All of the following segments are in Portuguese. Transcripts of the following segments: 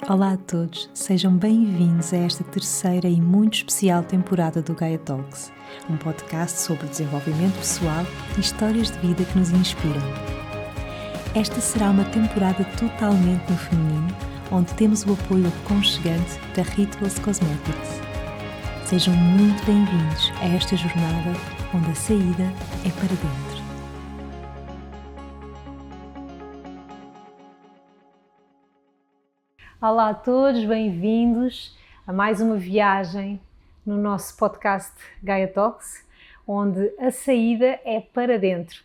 Olá a todos, sejam bem-vindos a esta terceira e muito especial temporada do Gaia Talks, um podcast sobre desenvolvimento pessoal e histórias de vida que nos inspiram. Esta será uma temporada totalmente no feminino, onde temos o apoio aconchegante da Rituals Cosmetics. Sejam muito bem-vindos a esta jornada onde a saída é para dentro. Olá a todos, bem-vindos a mais uma viagem no nosso podcast Gaia Talks, onde a saída é para dentro.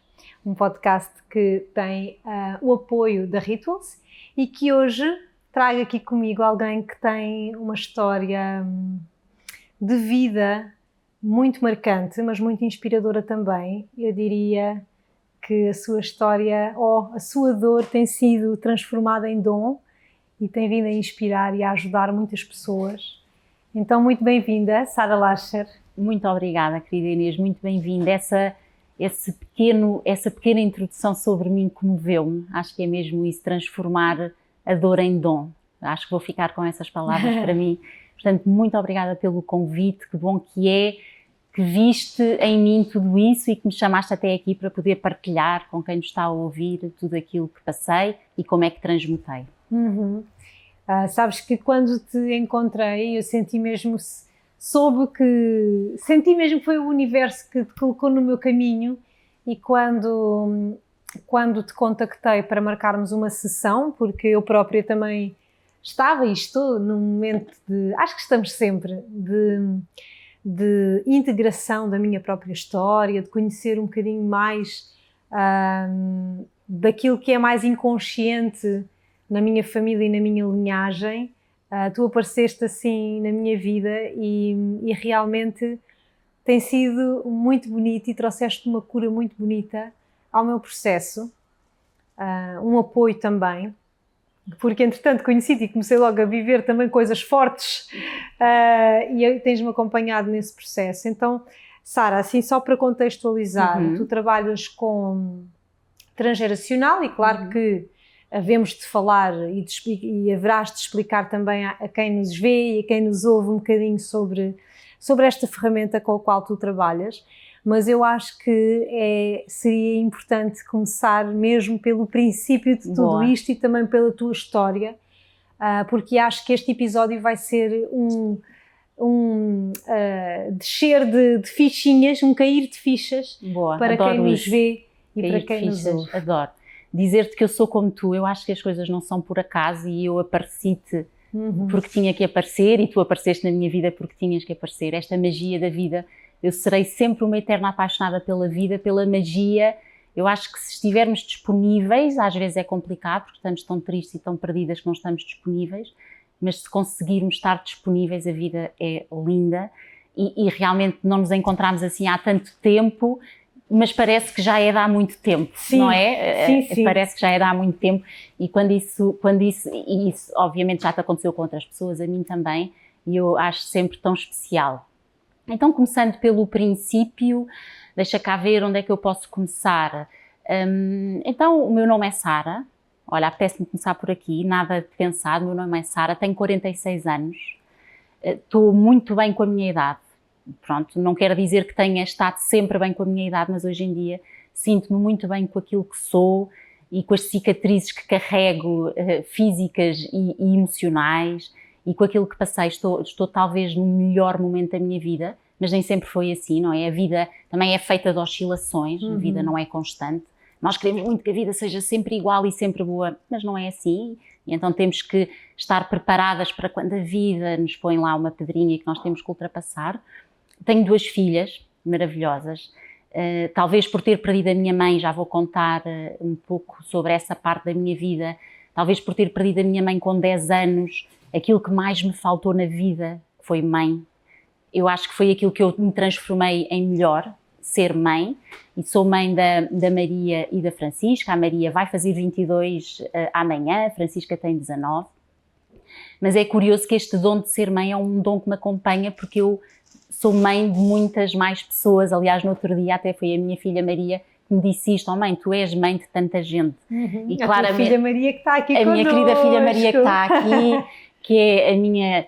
Um podcast que tem o apoio da Rituals e que hoje trago aqui comigo alguém que tem uma história de vida muito marcante, mas muito inspiradora também. Eu diria que a sua história ou a sua dor tem sido transformada em dom e tem vindo a inspirar e a ajudar muitas pessoas. Então, muito bem-vinda, Sara Lacher. Muito obrigada, querida Inês, muito bem-vinda. Essa pequena introdução sobre mim comoveu-me. Acho que é mesmo isso, transformar a dor em dom. Acho que vou ficar com essas palavras para mim. Portanto, muito obrigada pelo convite, que bom que é que viste em mim tudo isso e que me chamaste até aqui para poder partilhar com quem nos está a ouvir tudo aquilo que passei e como é que transmutei. Sabes que quando te encontrei eu senti mesmo que foi o universo que te colocou no meu caminho, e quando te contactei para marcarmos uma sessão, porque eu própria também estava e estou num momento acho que estamos sempre, de integração da minha própria história, de conhecer um bocadinho mais daquilo que é mais inconsciente na minha família e na minha linhagem. Tu apareceste assim na minha vida e realmente tem sido muito bonito e trouxeste uma cura muito bonita ao meu processo, um apoio também, porque entretanto conheci-te e comecei logo a viver também coisas fortes e tens-me acompanhado nesse processo. Então, Sara, assim só para contextualizar, tu trabalhas com transgeracional e claro que havemos de falar e haverás de explicar também a quem nos vê e a quem nos ouve um bocadinho sobre esta ferramenta com a qual tu trabalhas, mas eu acho que seria importante começar mesmo pelo princípio de tudo isto e também pela tua história, porque acho que este episódio vai ser um descer de fichinhas, um cair de fichas para quem nos vê e para quem nos ouve. Adoro. Dizer-te que eu sou como tu, eu acho que as coisas não são por acaso e eu apareci-te porque tinha que aparecer e tu apareceste na minha vida porque tinhas que aparecer. Esta magia da vida, eu serei sempre uma eterna apaixonada pela vida, pela magia. Eu acho que se estivermos disponíveis, às vezes é complicado porque estamos tão tristes e tão perdidas que não estamos disponíveis, mas se conseguirmos estar disponíveis, a vida é linda e realmente não nos encontramos assim há tanto tempo, mas parece que já é de há muito tempo, sim, não é? Sim. Parece que já é de há muito tempo e e isso obviamente já te aconteceu com outras pessoas, a mim também, e eu acho sempre tão especial. Então, começando pelo princípio, deixa cá ver onde é que eu posso começar. Então, o meu nome é Sara, olha, apetece-me começar por aqui, nada pensado, o meu nome é Sara, tenho 46 anos, estou muito bem com a minha idade. Pronto, não quero dizer que tenha estado sempre bem com a minha idade, mas hoje em dia sinto-me muito bem com aquilo que sou e com as cicatrizes que carrego, físicas e emocionais, e com aquilo que passei. Estou talvez no melhor momento da minha vida, mas nem sempre foi assim, não é? A vida também é feita de oscilações, a vida não é constante. Nós queremos muito que a vida seja sempre igual e sempre boa, mas não é assim. E então temos que estar preparadas para quando a vida nos põe lá uma pedrinha que nós temos que ultrapassar. Tenho 2 filhas maravilhosas, talvez por ter perdido a minha mãe, já vou contar um pouco sobre essa parte da minha vida, talvez por ter perdido a minha mãe com 10 anos, aquilo que mais me faltou na vida foi mãe. Eu acho que foi aquilo que eu me transformei em melhor, ser mãe, e sou mãe da Maria e da Francisca. A Maria vai fazer 22 amanhã, a Francisca tem 19, mas é curioso que este dom de ser mãe é um dom que me acompanha porque eu sou mãe de muitas mais pessoas. Aliás, no outro dia até foi a minha filha Maria que me disse isto: mãe, tu és mãe de tanta gente. E claramente, a filha Maria que está aqui connosco. A minha querida filha Maria que está aqui, que é a minha...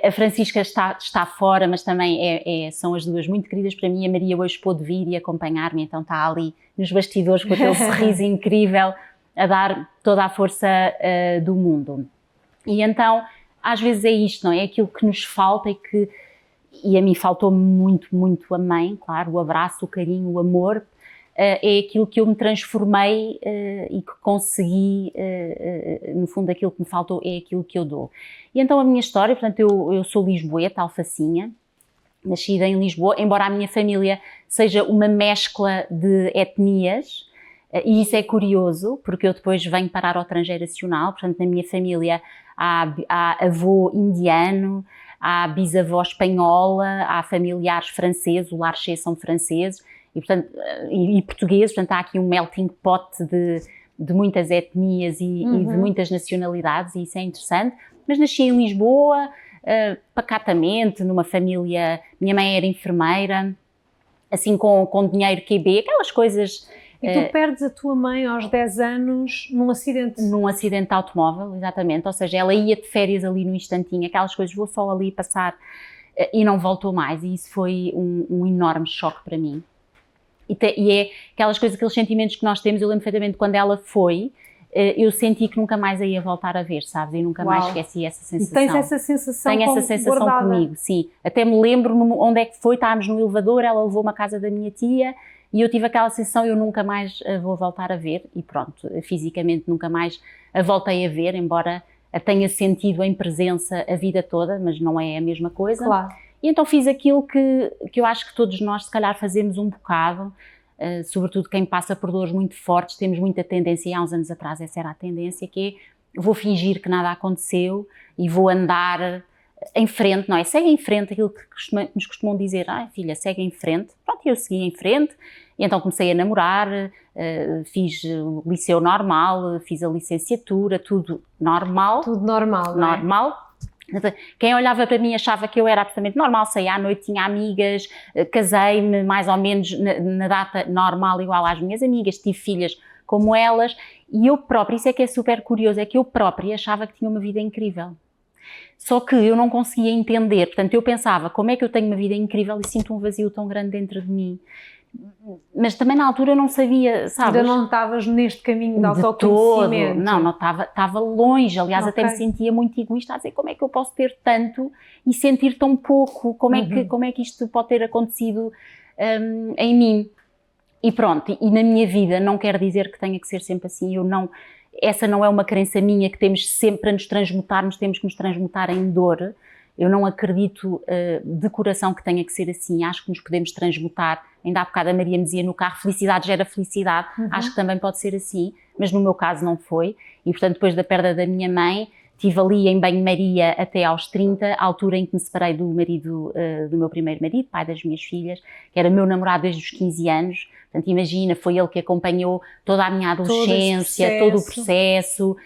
A Francisca está fora, mas também são as duas muito queridas para mim. A Maria hoje pôde vir e acompanhar-me, então está ali nos bastidores com aquele sorriso incrível a dar toda a força do mundo. E então, às vezes é isto, não é? É aquilo que nos falta e a mim faltou-me muito, muito a mãe, claro, o abraço, o carinho, o amor. É aquilo que eu me transformei e que consegui, no fundo aquilo que me faltou é aquilo que eu dou. E então a minha história, portanto eu sou lisboeta, alfacinha, nascida em Lisboa, embora a minha família seja uma mescla de etnias, e isso é curioso, porque eu depois venho parar ao transgeracional, portanto na minha família há avô indiano, há bisavó espanhola, há familiares franceses, o Larcher são franceses, e, portanto, e portugueses, portanto há aqui um melting pot de muitas etnias e de muitas nacionalidades, e isso é interessante. Mas nasci em Lisboa, pacatamente, numa família, minha mãe era enfermeira, assim com dinheiro QB, aquelas coisas... E tu perdes a tua mãe aos 10 anos num acidente? Num acidente de automóvel, exatamente, ou seja, ela ia de férias ali no instantinho, aquelas coisas, vou só ali passar, e não voltou mais, e isso foi um enorme choque para mim. E é aquelas coisas, aqueles sentimentos que nós temos. Eu lembro perfeitamente quando ela foi, eu senti que nunca mais a ia voltar a ver, sabes? E nunca mais esqueci essa sensação. E tens essa sensação? Tenho essa sensação guardada comigo, sim. Até me lembro onde é que foi, estávamos no elevador, ela levou-me à casa da minha tia e eu tive aquela sensação, eu nunca mais a vou voltar a ver, e pronto, fisicamente nunca mais a voltei a ver, embora a tenha sentido em presença a vida toda, mas não é a mesma coisa. Claro. E então fiz aquilo que eu acho que todos nós se calhar fazemos um bocado, sobretudo quem passa por dores muito fortes, temos muita tendência, e há uns anos atrás essa era a tendência, que é, vou fingir que nada aconteceu e vou andar em frente, não é? Segue em frente, aquilo que nos costumam dizer, filha, segue em frente. Pronto, eu segui em frente, e então comecei a namorar, fiz o liceu normal, fiz a licenciatura, tudo normal. Tudo normal, não é? Normal. Quem olhava para mim achava que eu era absolutamente normal, saía à noite, tinha amigas, casei-me mais ou menos na data normal, igual às minhas amigas, tive filhas como elas, e eu própria, isso é que é super curioso, é que eu própria achava que tinha uma vida incrível. Só que eu não conseguia entender, portanto eu pensava, como é que eu tenho uma vida incrível e sinto um vazio tão grande dentro de mim? Mas também na altura eu não sabia, sabes? Ainda não estavas neste caminho de autoconhecimento? Não estava longe, aliás até me sentia muito egoísta a dizer como é que eu posso ter tanto e sentir tão pouco, como é que isto pode ter acontecido em mim? E pronto, e na minha vida não quer dizer que tenha que ser sempre assim, essa não é uma crença minha que temos sempre para nos transmutarmos, temos que nos transmutar em dor. Eu não acredito de coração que tenha que ser assim, acho que nos podemos transmutar. Ainda há bocado a Maria me dizia no carro, felicidade gera felicidade, acho que também pode ser assim, mas no meu caso não foi. E portanto depois da perda da minha mãe, estive ali em banho-maria até aos 30, a altura em que me separei do marido, do meu primeiro marido, pai das minhas filhas, que era meu namorado desde os 15 anos. Portanto, imagina, foi ele que acompanhou toda a minha adolescência, todo o processo.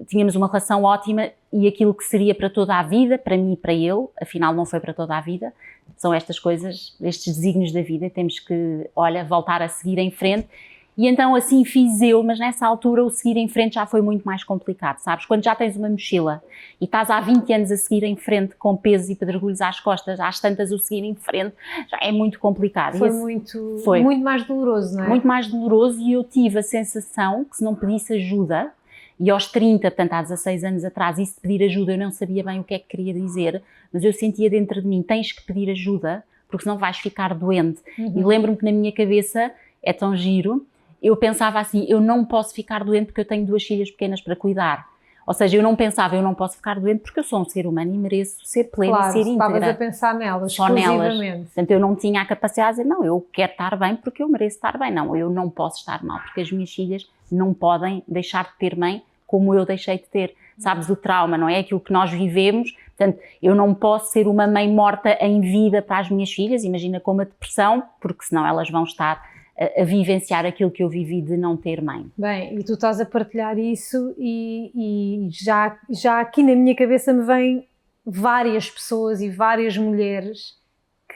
Tínhamos uma relação ótima e aquilo que seria para toda a vida, para mim e para ele, afinal não foi para toda a vida. São estas coisas, estes desígnios da vida, temos que, voltar a seguir em frente. E então assim fiz eu, mas nessa altura o seguir em frente já foi muito mais complicado, sabes? Quando já tens uma mochila e estás há 20 anos a seguir em frente com pesos e pedregulhos às costas, às tantas o seguir em frente, já é muito complicado. Foi muito mais doloroso, não é? Muito mais doloroso, e eu tive a sensação que se não pedisse ajuda, e aos 30, portanto há 16 anos atrás, e se pedir ajuda eu não sabia bem o que é que queria dizer, mas eu sentia dentro de mim, tens que pedir ajuda, porque senão vais ficar doente. E lembro-me que na minha cabeça, é tão giro, eu pensava assim, eu não posso ficar doente porque eu tenho 2 filhas pequenas para cuidar. Ou seja, eu não pensava, eu não posso ficar doente porque eu sou um ser humano e mereço ser plena e ser íntegra. Estavas a pensar nelas, só nelas. exclusivamente. Portanto, eu não tinha a capacidade de dizer, não, eu quero estar bem porque eu mereço estar bem. Não, eu não posso estar mal porque as minhas filhas não podem deixar de ter mãe como eu deixei de ter. Sabes, o trauma, não é? Aquilo que nós vivemos. Portanto, eu não posso ser uma mãe morta em vida para as minhas filhas, imagina como a depressão, porque senão elas vão estar a vivenciar aquilo que eu vivi de não ter mãe. Bem, e tu estás a partilhar isso e já aqui na minha cabeça me vêm várias pessoas e várias mulheres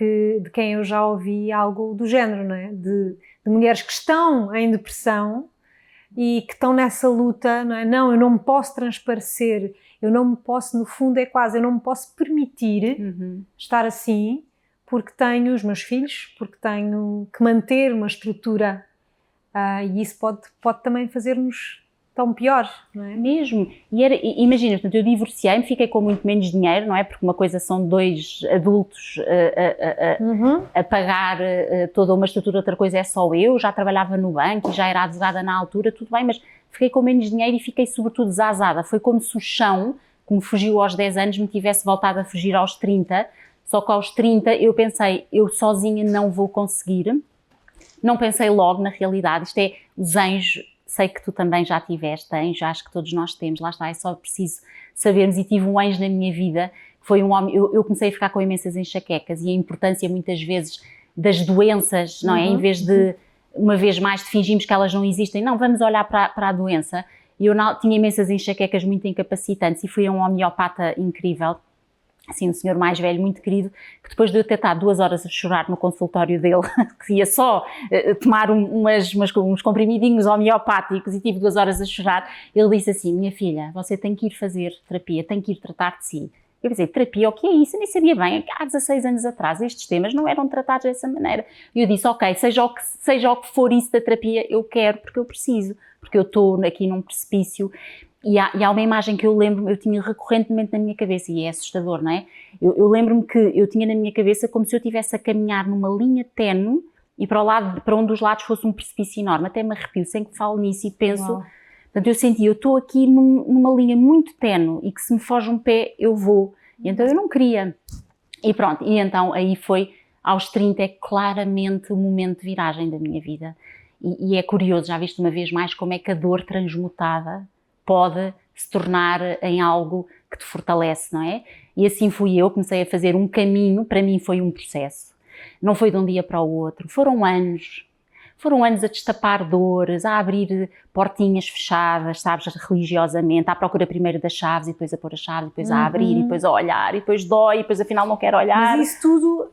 de quem eu já ouvi algo do género, não é? De mulheres que estão em depressão, e que estão nessa luta, não é? Não, eu não me posso transparecer, eu não me posso, no fundo é quase, eu não me posso permitir estar assim, porque tenho os meus filhos, porque tenho que manter uma estrutura, e isso pode também fazer-nos tão pior, não é? Mesmo. Imagina, portanto, eu divorciei-me, fiquei com muito menos dinheiro, não é? Porque uma coisa são 2 adultos a pagar toda uma estrutura, outra coisa é só eu. Já trabalhava no banco e já era advogada na altura, tudo bem, mas fiquei com menos dinheiro e fiquei sobretudo desazada. Foi como se o chão, que me fugiu aos 10 anos, me tivesse voltado a fugir aos 30, só que aos 30 eu pensei, eu sozinha não vou conseguir. Não pensei logo na realidade, isto é, os anjos. Sei que tu também já tiveste anjo, acho que todos nós temos, lá está, é só preciso sabermos. E tive um anjo na minha vida, que foi um homem, eu comecei a ficar com imensas enxaquecas e a importância muitas vezes das doenças, não é? Em vez de, uma vez mais, de fingirmos que elas não existem, não, vamos olhar para a doença. E eu tinha imensas enxaquecas muito incapacitantes e fui a um homeopata incrível, assim, um senhor mais velho, muito querido, que depois de eu ter estado 2 horas a chorar no consultório dele, que ia só tomar uns comprimidinhos homeopáticos e tive 2 horas a chorar, ele disse assim, minha filha, você tem que ir fazer terapia, tem que ir tratar de si. Eu pensei, terapia, o que é isso? Eu nem sabia bem, há 16 anos atrás estes temas não eram tratados dessa maneira. E eu disse, ok, seja o que for isso da terapia, eu quero, porque eu preciso, porque eu estou aqui num precipício. E há uma imagem que eu lembro-me, eu tinha recorrentemente na minha cabeça, e é assustador, não é? Eu lembro-me que eu tinha na minha cabeça como se eu estivesse a caminhar numa linha ténue e para um dos lados fosse um precipício enorme. Até me arrepio, sempre que falo nisso e penso. Uau. Portanto, eu senti, eu estou aqui numa linha muito ténue e que se me foge um pé, eu vou. E então eu não queria. E pronto, e então aí foi, aos 30 é claramente o momento de viragem da minha vida. E é curioso, já viste uma vez mais como é que a dor transmutada pode se tornar em algo que te fortalece, não é? E assim fui eu, comecei a fazer um caminho, para mim foi um processo. Não foi de um dia para o outro, foram anos a destapar dores, a abrir portinhas fechadas, sabes, religiosamente, à procura primeiro das chaves e depois a pôr as chaves, depois a abrir e depois a olhar e depois dói e depois afinal não quero olhar. Mas isso tudo,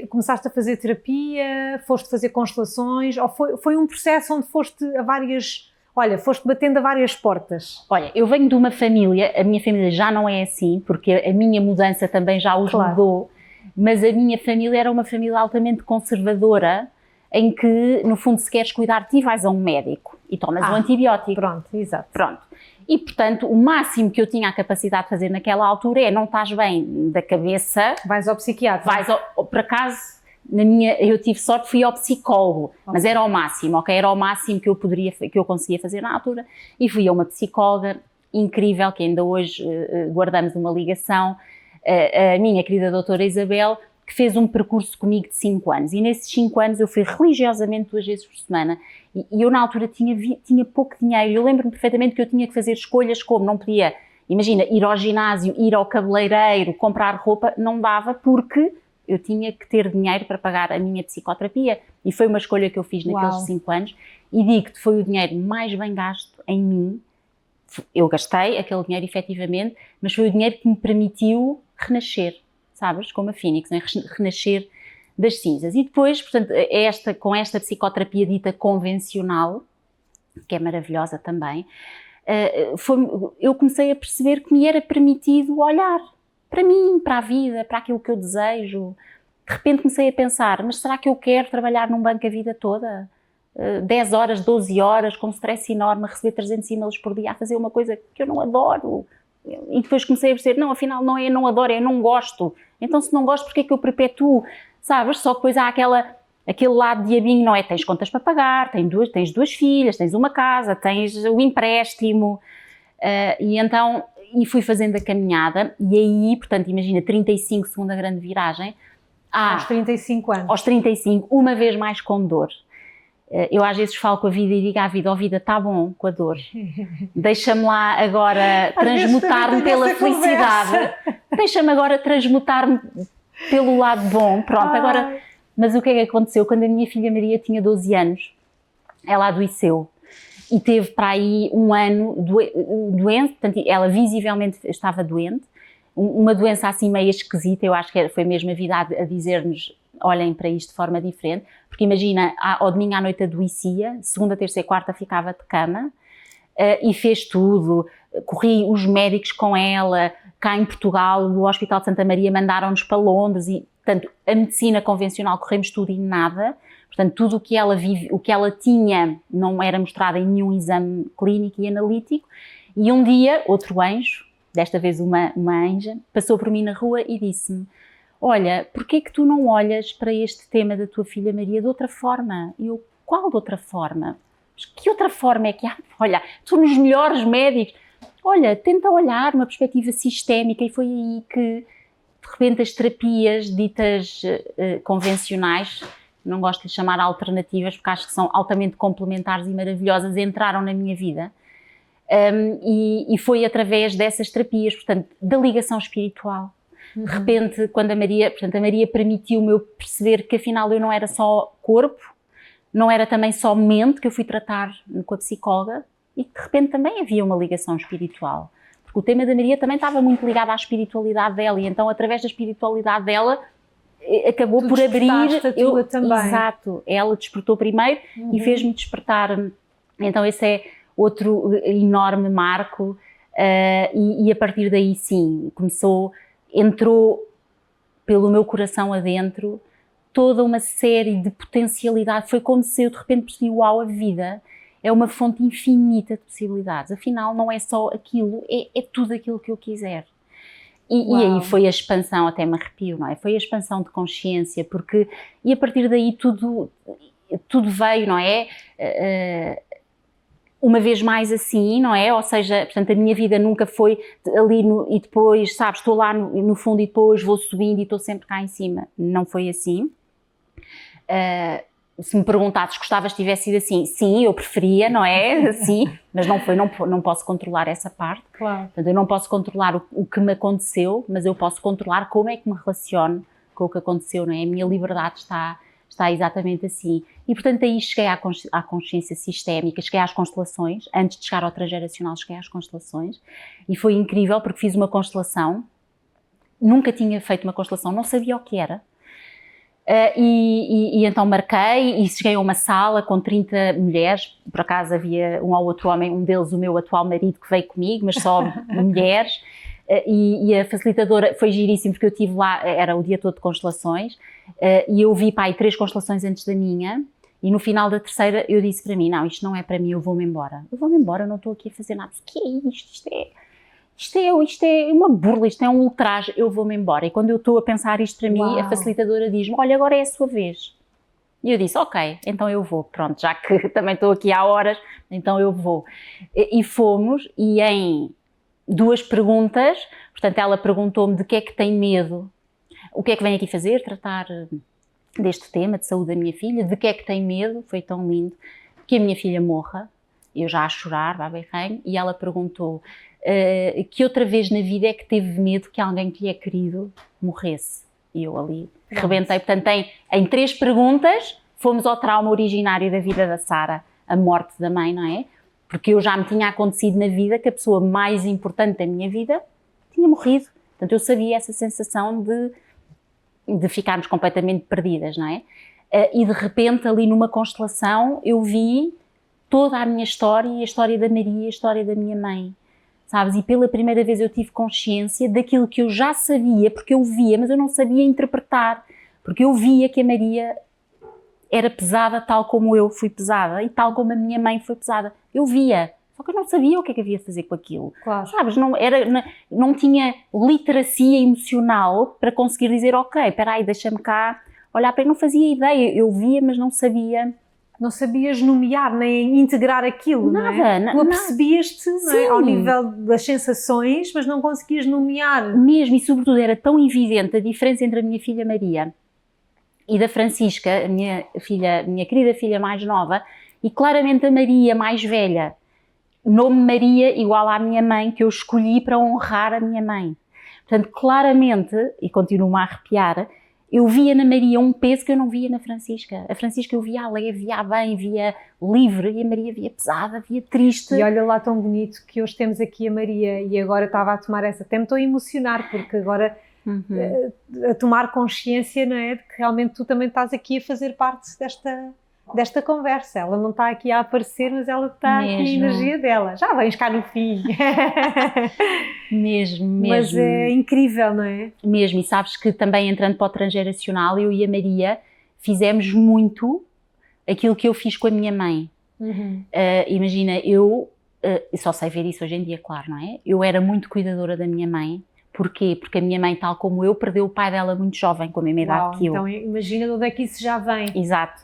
começaste a fazer terapia, foste fazer constelações, ou foi um processo onde foste a várias... Olha, foste batendo a várias portas. Olha, eu venho de uma família, a minha família já não é assim, porque a minha mudança também já os mudou, mas a minha família era uma família altamente conservadora, em que, no fundo, se queres cuidar de ti, vais a um médico e tomas um antibiótico. Pronto, exato. Pronto. E, portanto, o máximo que eu tinha a capacidade de fazer naquela altura é, não estás bem da cabeça... Vais ao psiquiatra. Por acaso... eu tive sorte, fui ao psicólogo, mas era ao máximo, ok? Era ao máximo que eu conseguia fazer na altura, e fui a uma psicóloga incrível, que ainda hoje guardamos uma ligação, a minha querida doutora Isabel, que fez um percurso comigo de 5 anos, e nesses 5 anos eu fui religiosamente 2 vezes por semana, e eu na altura tinha pouco dinheiro. Eu lembro-me perfeitamente que eu tinha que fazer escolhas como, não podia, imagina, ir ao ginásio, ir ao cabeleireiro, comprar roupa, não dava, porque... eu tinha que ter dinheiro para pagar a minha psicoterapia, e foi uma escolha que eu fiz naqueles 5 anos, e digo-te, foi o dinheiro mais bem gasto em mim. Eu gastei aquele dinheiro efetivamente, mas foi o dinheiro que me permitiu renascer, sabes, como a Fênix, né? Renascer das cinzas. E depois, portanto, com esta psicoterapia dita convencional, que é maravilhosa também, eu comecei a perceber que me era permitido olhar para mim, para a vida, para aquilo que eu desejo. De repente comecei a pensar, mas será que eu quero trabalhar num banco a vida toda? 10 horas, 12 horas, com um stress enorme, a receber 300 e-mails por dia, a fazer uma coisa que eu não adoro. E depois comecei a perceber, não, afinal não é não adoro, é não gosto. Então se não gosto, porque é que eu perpetuo? Sabes? Só que depois há aquele lado diabinho, não é? Tens contas para pagar, tens duas filhas, tens uma casa, tens o empréstimo. E fui fazendo a caminhada, e aí, portanto, imagina, 35, segunda grande viragem. Aos 35 anos. Aos 35, uma vez mais com dor. Eu às vezes falo com a vida e digo à vida, vida, está bom com a dor. Deixa-me lá agora transmutar-me pela felicidade. Deixa-me agora transmutar-me pelo lado bom. Pronto, agora... Mas o que é que aconteceu? Quando a minha filha Maria tinha 12 anos, ela adoeceu. E teve para aí um ano doente, portanto, ela visivelmente estava doente, uma doença assim meio esquisita. Eu acho que foi mesmo a vida a dizer-nos, olhem para isto de forma diferente, porque imagina, ao domingo à noite adoecia, segunda, terça e quarta ficava de cama, e fez tudo, corri os médicos com ela, cá em Portugal, o Hospital de Santa Maria mandaram-nos para Londres, e portanto a medicina convencional corremos tudo e nada, portanto tudo o que ela vive, o que ela tinha não era mostrado em nenhum exame clínico e analítico, e um dia, outro anjo, desta vez uma anja, passou por mim na rua e disse-me: olha, porquê é que tu não olhas para este tema da tua filha Maria de outra forma? E eu, qual de outra forma? Mas que outra forma é que há? Olha, tu nos melhores médicos. Olha, tenta olhar uma perspectiva sistémica, e foi aí que, de repente, as terapias ditas convencionais, não gosto de lhe chamar alternativas, porque acho que são altamente complementares e maravilhosas, entraram na minha vida. E foi através dessas terapias, portanto, da ligação espiritual. De repente, quando a Maria permitiu-me eu perceber que afinal eu não era só corpo, não era também só mente, que eu fui tratar com a psicóloga, e que de repente também havia uma ligação espiritual. Porque o tema da Maria também estava muito ligado à espiritualidade dela, e então através da espiritualidade dela acabou por abrir... a tua também. Exato, ela despertou primeiro e fez-me despertar. Então esse é outro enorme marco, e a partir daí sim, entrou pelo meu coração adentro toda uma série de potencialidade. Foi como se eu de repente percebi: uau, a vida é uma fonte infinita de possibilidades, afinal não é só aquilo, é tudo aquilo que eu quiser. E aí foi a expansão, até me arrepio, não é? Foi a expansão de consciência, e a partir daí tudo veio, não é? Uma vez mais assim, não é? Ou seja, portanto, a minha vida nunca foi ali e depois, sabes, estou lá no fundo e depois vou subindo e estou sempre cá em cima. Não foi assim. Se me perguntasses, gostavas que tivesse sido assim? Sim, eu preferia, não é? Sim, mas não foi, não posso controlar essa parte. Claro. Portanto, eu não posso controlar o que me aconteceu, mas eu posso controlar como é que me relaciono com o que aconteceu, não é? A minha liberdade está exatamente assim. E, portanto, aí cheguei à consciência sistémica, cheguei às constelações, antes de chegar ao transgeracional, cheguei às constelações, e foi incrível porque fiz uma constelação, nunca tinha feito uma constelação, não sabia o que era, e então marquei e cheguei a uma sala com 30 mulheres, por acaso havia um ou outro homem, um deles o meu atual marido que veio comigo, mas só mulheres, e a facilitadora foi giríssimo porque eu estive lá, era o dia todo de constelações, e eu vi, aí 3 constelações antes da minha, e no final da terceira eu disse para mim: não, isto não é para mim, eu vou-me embora, não estou aqui a fazer nada. O que é isto? Isto é uma burla, isto é um ultraje, eu vou-me embora. E quando eu estou a pensar isto para mim, a facilitadora diz-me: olha, agora é a sua vez. E eu disse: ok, então eu vou, pronto, já que também estou aqui há horas, então eu vou. E fomos, e em 2 perguntas, portanto ela perguntou-me de que é que tem medo, o que é que vem aqui fazer, tratar deste tema de saúde da minha filha, de que é que tem medo, foi tão lindo, que a minha filha morra, eu já a chorar, e ela perguntou que outra vez na vida é que teve medo que alguém que lhe é querido morresse. E eu ali rebentei. Portanto, em 3 perguntas fomos ao trauma originário da vida da Sara, a morte da mãe, não é? Porque eu já me tinha acontecido na vida que a pessoa mais importante da minha vida tinha morrido. Portanto, eu sabia essa sensação de ficarmos completamente perdidas, não é? E de repente, ali numa constelação, eu vi toda a minha história, e a história da Maria, a história da minha mãe, sabes? E pela primeira vez eu tive consciência daquilo que eu já sabia, porque eu via, mas eu não sabia interpretar, porque eu via que a Maria era pesada tal como eu fui pesada e tal como a minha mãe foi pesada. Eu via, só que eu não sabia o que é que havia de fazer com aquilo. Claro. Sabes? Não tinha literacia emocional para conseguir dizer: ok, espera aí, deixa-me cá olhar para ele. Não fazia ideia, eu via, mas não sabia. Não sabias nomear, nem integrar aquilo, nada, não é? Tu apercebias-te, não é? Ao nível das sensações, mas não conseguias nomear. Mesmo, e sobretudo era tão evidente a diferença entre a minha filha Maria e da Francisca, a minha querida filha mais nova, e claramente a Maria mais velha. Nome Maria igual à minha mãe, que eu escolhi para honrar a minha mãe. Portanto, claramente, e continuo-me a arrepiar, eu via na Maria um peso que eu não via na Francisca. A Francisca eu via leve, via bem, via livre, e a Maria via pesada, via triste. E olha lá, tão bonito que hoje temos aqui a Maria, e agora estava a tomar essa, até me estou a emocionar, porque agora a tomar consciência, não é? De que realmente tu também estás aqui a fazer parte desta conversa. Ela não está aqui a aparecer, mas ela está aqui a energia dela. Já vens cá no fim. Mesmo. Mas é incrível, não é? Mesmo, e sabes que também entrando para o transgeracional, eu e a Maria fizemos muito aquilo que eu fiz com a minha mãe. Imagina, eu só sei ver isso hoje em dia, claro, não é? Eu era muito cuidadora da minha mãe. Porquê? Porque a minha mãe, tal como eu, perdeu o pai dela muito jovem, com a mesma idade que eu. Então imagina de onde é que isso já vem. Exato.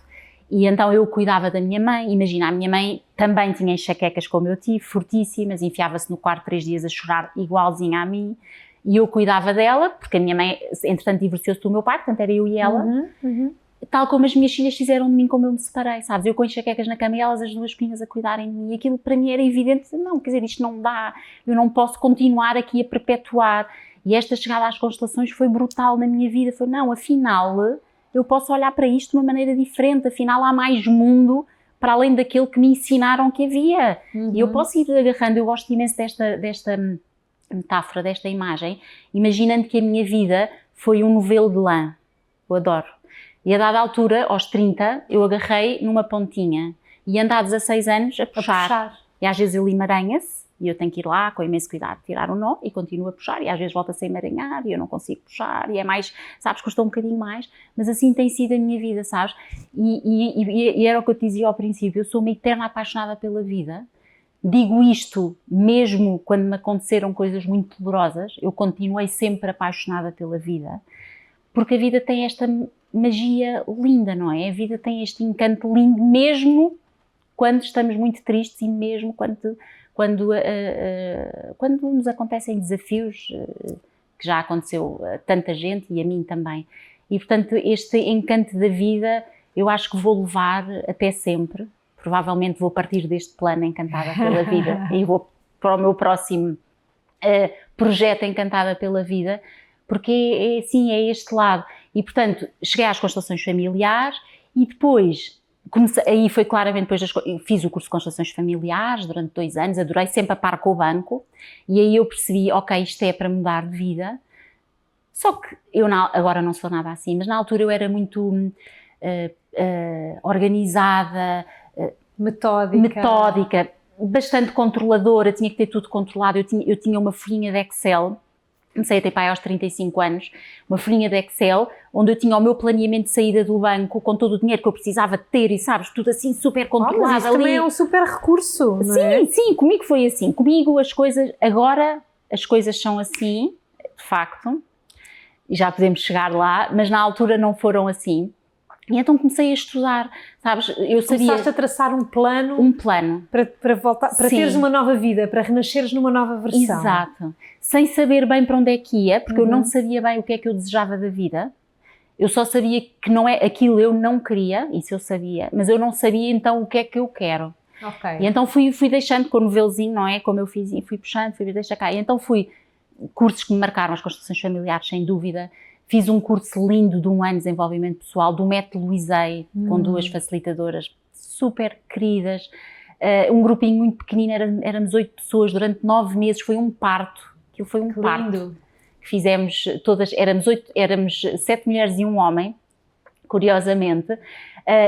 E então eu cuidava da minha mãe. Imagina, a minha mãe também tinha enxaquecas como eu tive, fortíssimas, enfiava-se no quarto 3 dias a chorar igualzinha a mim. E eu cuidava dela, porque a minha mãe, entretanto, divorciou-se do meu pai, portanto era eu e ela. Tal como as minhas filhas fizeram de mim, como eu me separei, sabes? Eu com enxaquecas na cama e elas as duas pequenas a cuidarem de mim. E aquilo para mim era evidente, não, quer dizer, isto não dá, eu não posso continuar aqui a perpetuar. E esta chegada às constelações foi brutal na minha vida. Foi, não, afinal, eu posso olhar para isto de uma maneira diferente. Afinal, há mais mundo para além daquele que me ensinaram que havia. E eu posso ir agarrando, eu gosto imenso desta metáfora, desta imagem, imaginando que a minha vida foi um novelo de lã. Eu adoro. E a dada altura, aos 30, eu agarrei numa pontinha e ando há 16 anos a puxar. E às vezes ele emaranha-se e eu tenho que ir lá com imenso cuidado, tirar o nó e continuo a puxar. E às vezes volta-se a emaranhar e eu não consigo puxar e é mais, sabes, custou um bocadinho mais. Mas assim tem sido a minha vida, sabes? E era o que eu te dizia ao princípio, eu sou uma eterna apaixonada pela vida. Digo isto mesmo quando me aconteceram coisas muito dolorosas, eu continuei sempre apaixonada pela vida. Porque a vida tem esta magia linda, não é? A vida tem este encanto lindo, mesmo quando estamos muito tristes e mesmo quando nos acontecem desafios, que já aconteceu a tanta gente e a mim também. E, portanto, este encanto da vida, eu acho que vou levar até sempre. Provavelmente vou partir deste plano encantada pela vida e vou para o meu próximo projeto encantada pela vida, porque é este lado. E, portanto, cheguei às constelações familiares e depois, aí foi claramente, depois fiz o curso de constelações familiares durante 2 anos, adorei, sempre a par com o banco, e aí eu percebi, ok, isto é para mudar de vida. Só que eu agora não sou nada assim, mas na altura eu era muito organizada, metódica, bastante controladora, tinha que ter tudo controlado. Eu tinha uma folhinha de Excel, comecei a ter pai aos 35 anos, uma folhinha de Excel, onde eu tinha o meu planeamento de saída do banco, com todo o dinheiro que eu precisava ter, e sabes, tudo assim super controlado. Mas isso também é um super recurso, não é? Sim, comigo foi assim. Comigo agora as coisas são assim, de facto, e já podemos chegar lá, mas na altura não foram assim. E então comecei a estudar, sabes, eu sabia... Começaste a traçar um plano para voltar, para teres uma nova vida, para renasceres numa nova versão. Exato. Sem saber bem para onde é que ia, porque eu não sabia bem o que é que eu desejava da vida. Eu só sabia que não é aquilo eu não queria, isso eu sabia, mas eu não sabia então o que é que eu quero. Okay. E então fui deixando com o novelozinho, não é? Como eu fiz, fui puxando, fui deixando cá. E então cursos que me marcaram, as constelações familiares, sem dúvida. Fiz um curso lindo de 1 ano de desenvolvimento pessoal, do método Luizei, com 2 facilitadoras super queridas. Um grupinho muito pequenino, éramos 8 pessoas, durante 9 meses, foi um parto. Aquilo foi um parto. Lindo. Fizemos todas, éramos 7 mulheres e 1 homem, curiosamente,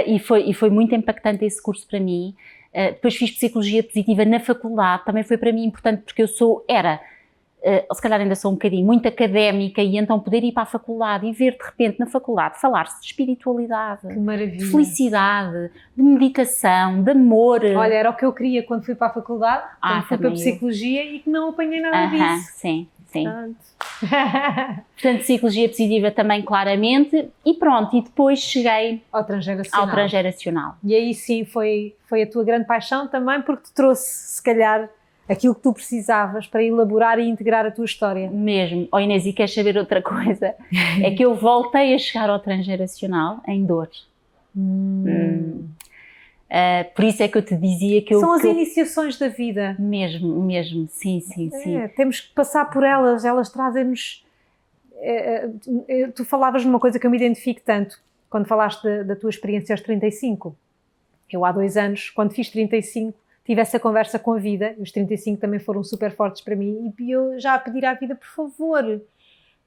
e foi muito impactante esse curso para mim. Depois fiz psicologia positiva na faculdade, também foi para mim importante porque se calhar ainda sou um bocadinho muito académica, e então poder ir para a faculdade e ver de repente na faculdade falar-se de espiritualidade, de felicidade, de meditação, de amor. Olha, era o que eu queria quando fui para a faculdade, quando fui para a psicologia e que não apanhei nada disso. Sim. Portanto, psicologia positiva também claramente, e pronto, e depois cheguei ao transgeracional. E aí sim foi a tua grande paixão também, porque te trouxe se calhar aquilo que tu precisavas para elaborar e integrar a tua história. Mesmo. Oh Inês, e queres saber outra coisa? É que eu voltei a chegar ao transgeracional em dor. Por isso é que eu te dizia que São as iniciações da vida. Mesmo, sim. Temos que passar por elas trazem-nos... tu falavas numa coisa que eu me identifico tanto, quando falaste da tua experiência aos 35. Eu há 2 anos, quando fiz 35, tive essa conversa com a vida, os 35 também foram super fortes para mim, e eu já a pedir à vida, por favor,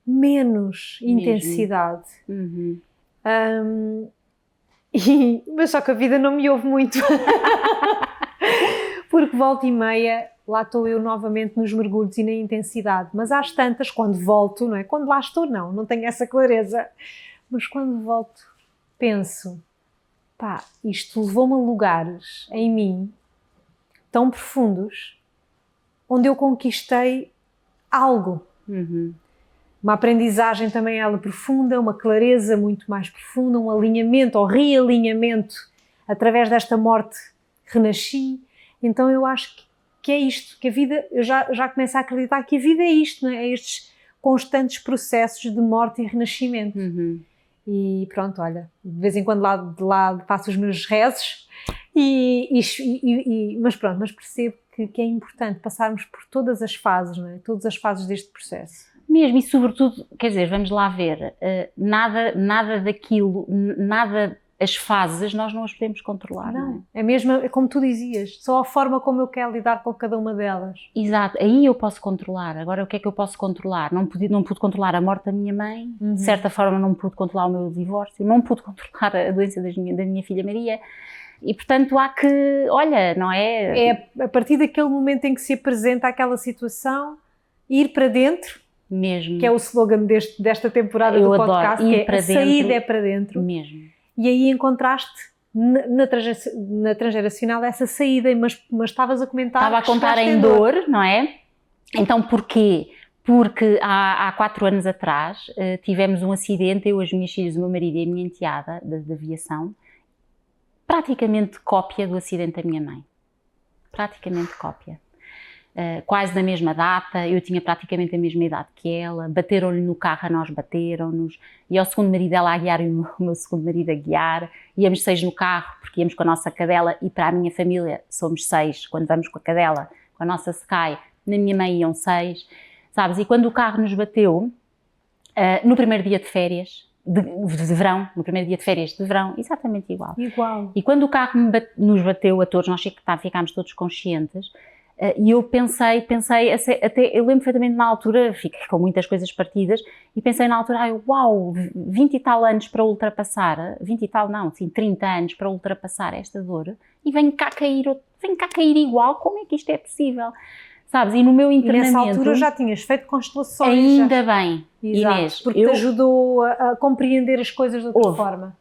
menos intensidade. Mas só que a vida não me ouve muito. Porque volta e meia, lá estou eu novamente nos mergulhos e na intensidade. Mas às tantas, quando volto, não é? Quando lá estou, não tenho essa clareza. Mas quando volto, penso, pá, isto levou-me a lugares em mim tão profundos, onde eu conquistei algo. Uma aprendizagem também ela profunda, uma clareza muito mais profunda, um alinhamento ou realinhamento através desta morte renasci. Então eu acho que é isto, que a vida, eu já começo a acreditar que a vida é isto, não é? É estes constantes processos de morte e renascimento. E pronto, olha, de vez em quando lá faço os meus rezos, mas pronto, mas percebo que é importante passarmos por todas as fases, não é? Todas as fases deste processo. Mesmo, e sobretudo, quer dizer, vamos lá ver, nada daquilo, as fases nós não as podemos controlar. Não é? É mesmo, é como tu dizias, só a forma como eu quero lidar com cada uma delas. Exato, aí eu posso controlar. Agora o que é que eu posso controlar? Não pude controlar a morte da minha mãe, de certa forma não pude controlar o meu divórcio, não pude controlar a doença da minha filha Maria, e portanto há que, olha, não é? É a partir daquele momento em que se apresenta aquela situação, ir para dentro, mesmo. Que é o slogan desta temporada do podcast, que é a saída é para dentro. Mesmo. E aí encontraste na transgeracional essa saída, mas estavas a comentar... Estava a contar em dor, não é? Então porquê? Porque há 4 anos atrás tivemos um acidente, eu, as minhas filhas, o meu marido e a minha enteada de aviação, praticamente cópia do acidente da minha mãe. Praticamente cópia. Quase na mesma data, eu tinha praticamente a mesma idade que ela, bateram-lhe no carro, a nós bateram-nos, e ao segundo marido ela a guiar e o meu segundo marido a guiar, íamos 6 no carro, porque íamos com a nossa cadela, e para a minha família somos 6, quando vamos com a cadela, com a nossa Sky, na minha mãe iam 6, sabes, e quando o carro nos bateu, no primeiro dia de férias, de verão, no primeiro dia de férias de verão, exatamente igual. E quando o carro nos bateu a todos, nós ficámos todos conscientes. E eu pensei, até eu lembro perfeitamente na altura, fiquei com muitas coisas partidas, e pensei na altura, uau, 20 e tal anos para ultrapassar, 20 e tal não, sim, 30 anos para ultrapassar esta dor, e vem cá cair igual, como é que isto é possível? Sabes, e no meu internamento... E nessa altura já tinhas feito constelações. Ainda bem, exato, Inês. Porque te ajudou a compreender as coisas de outra forma.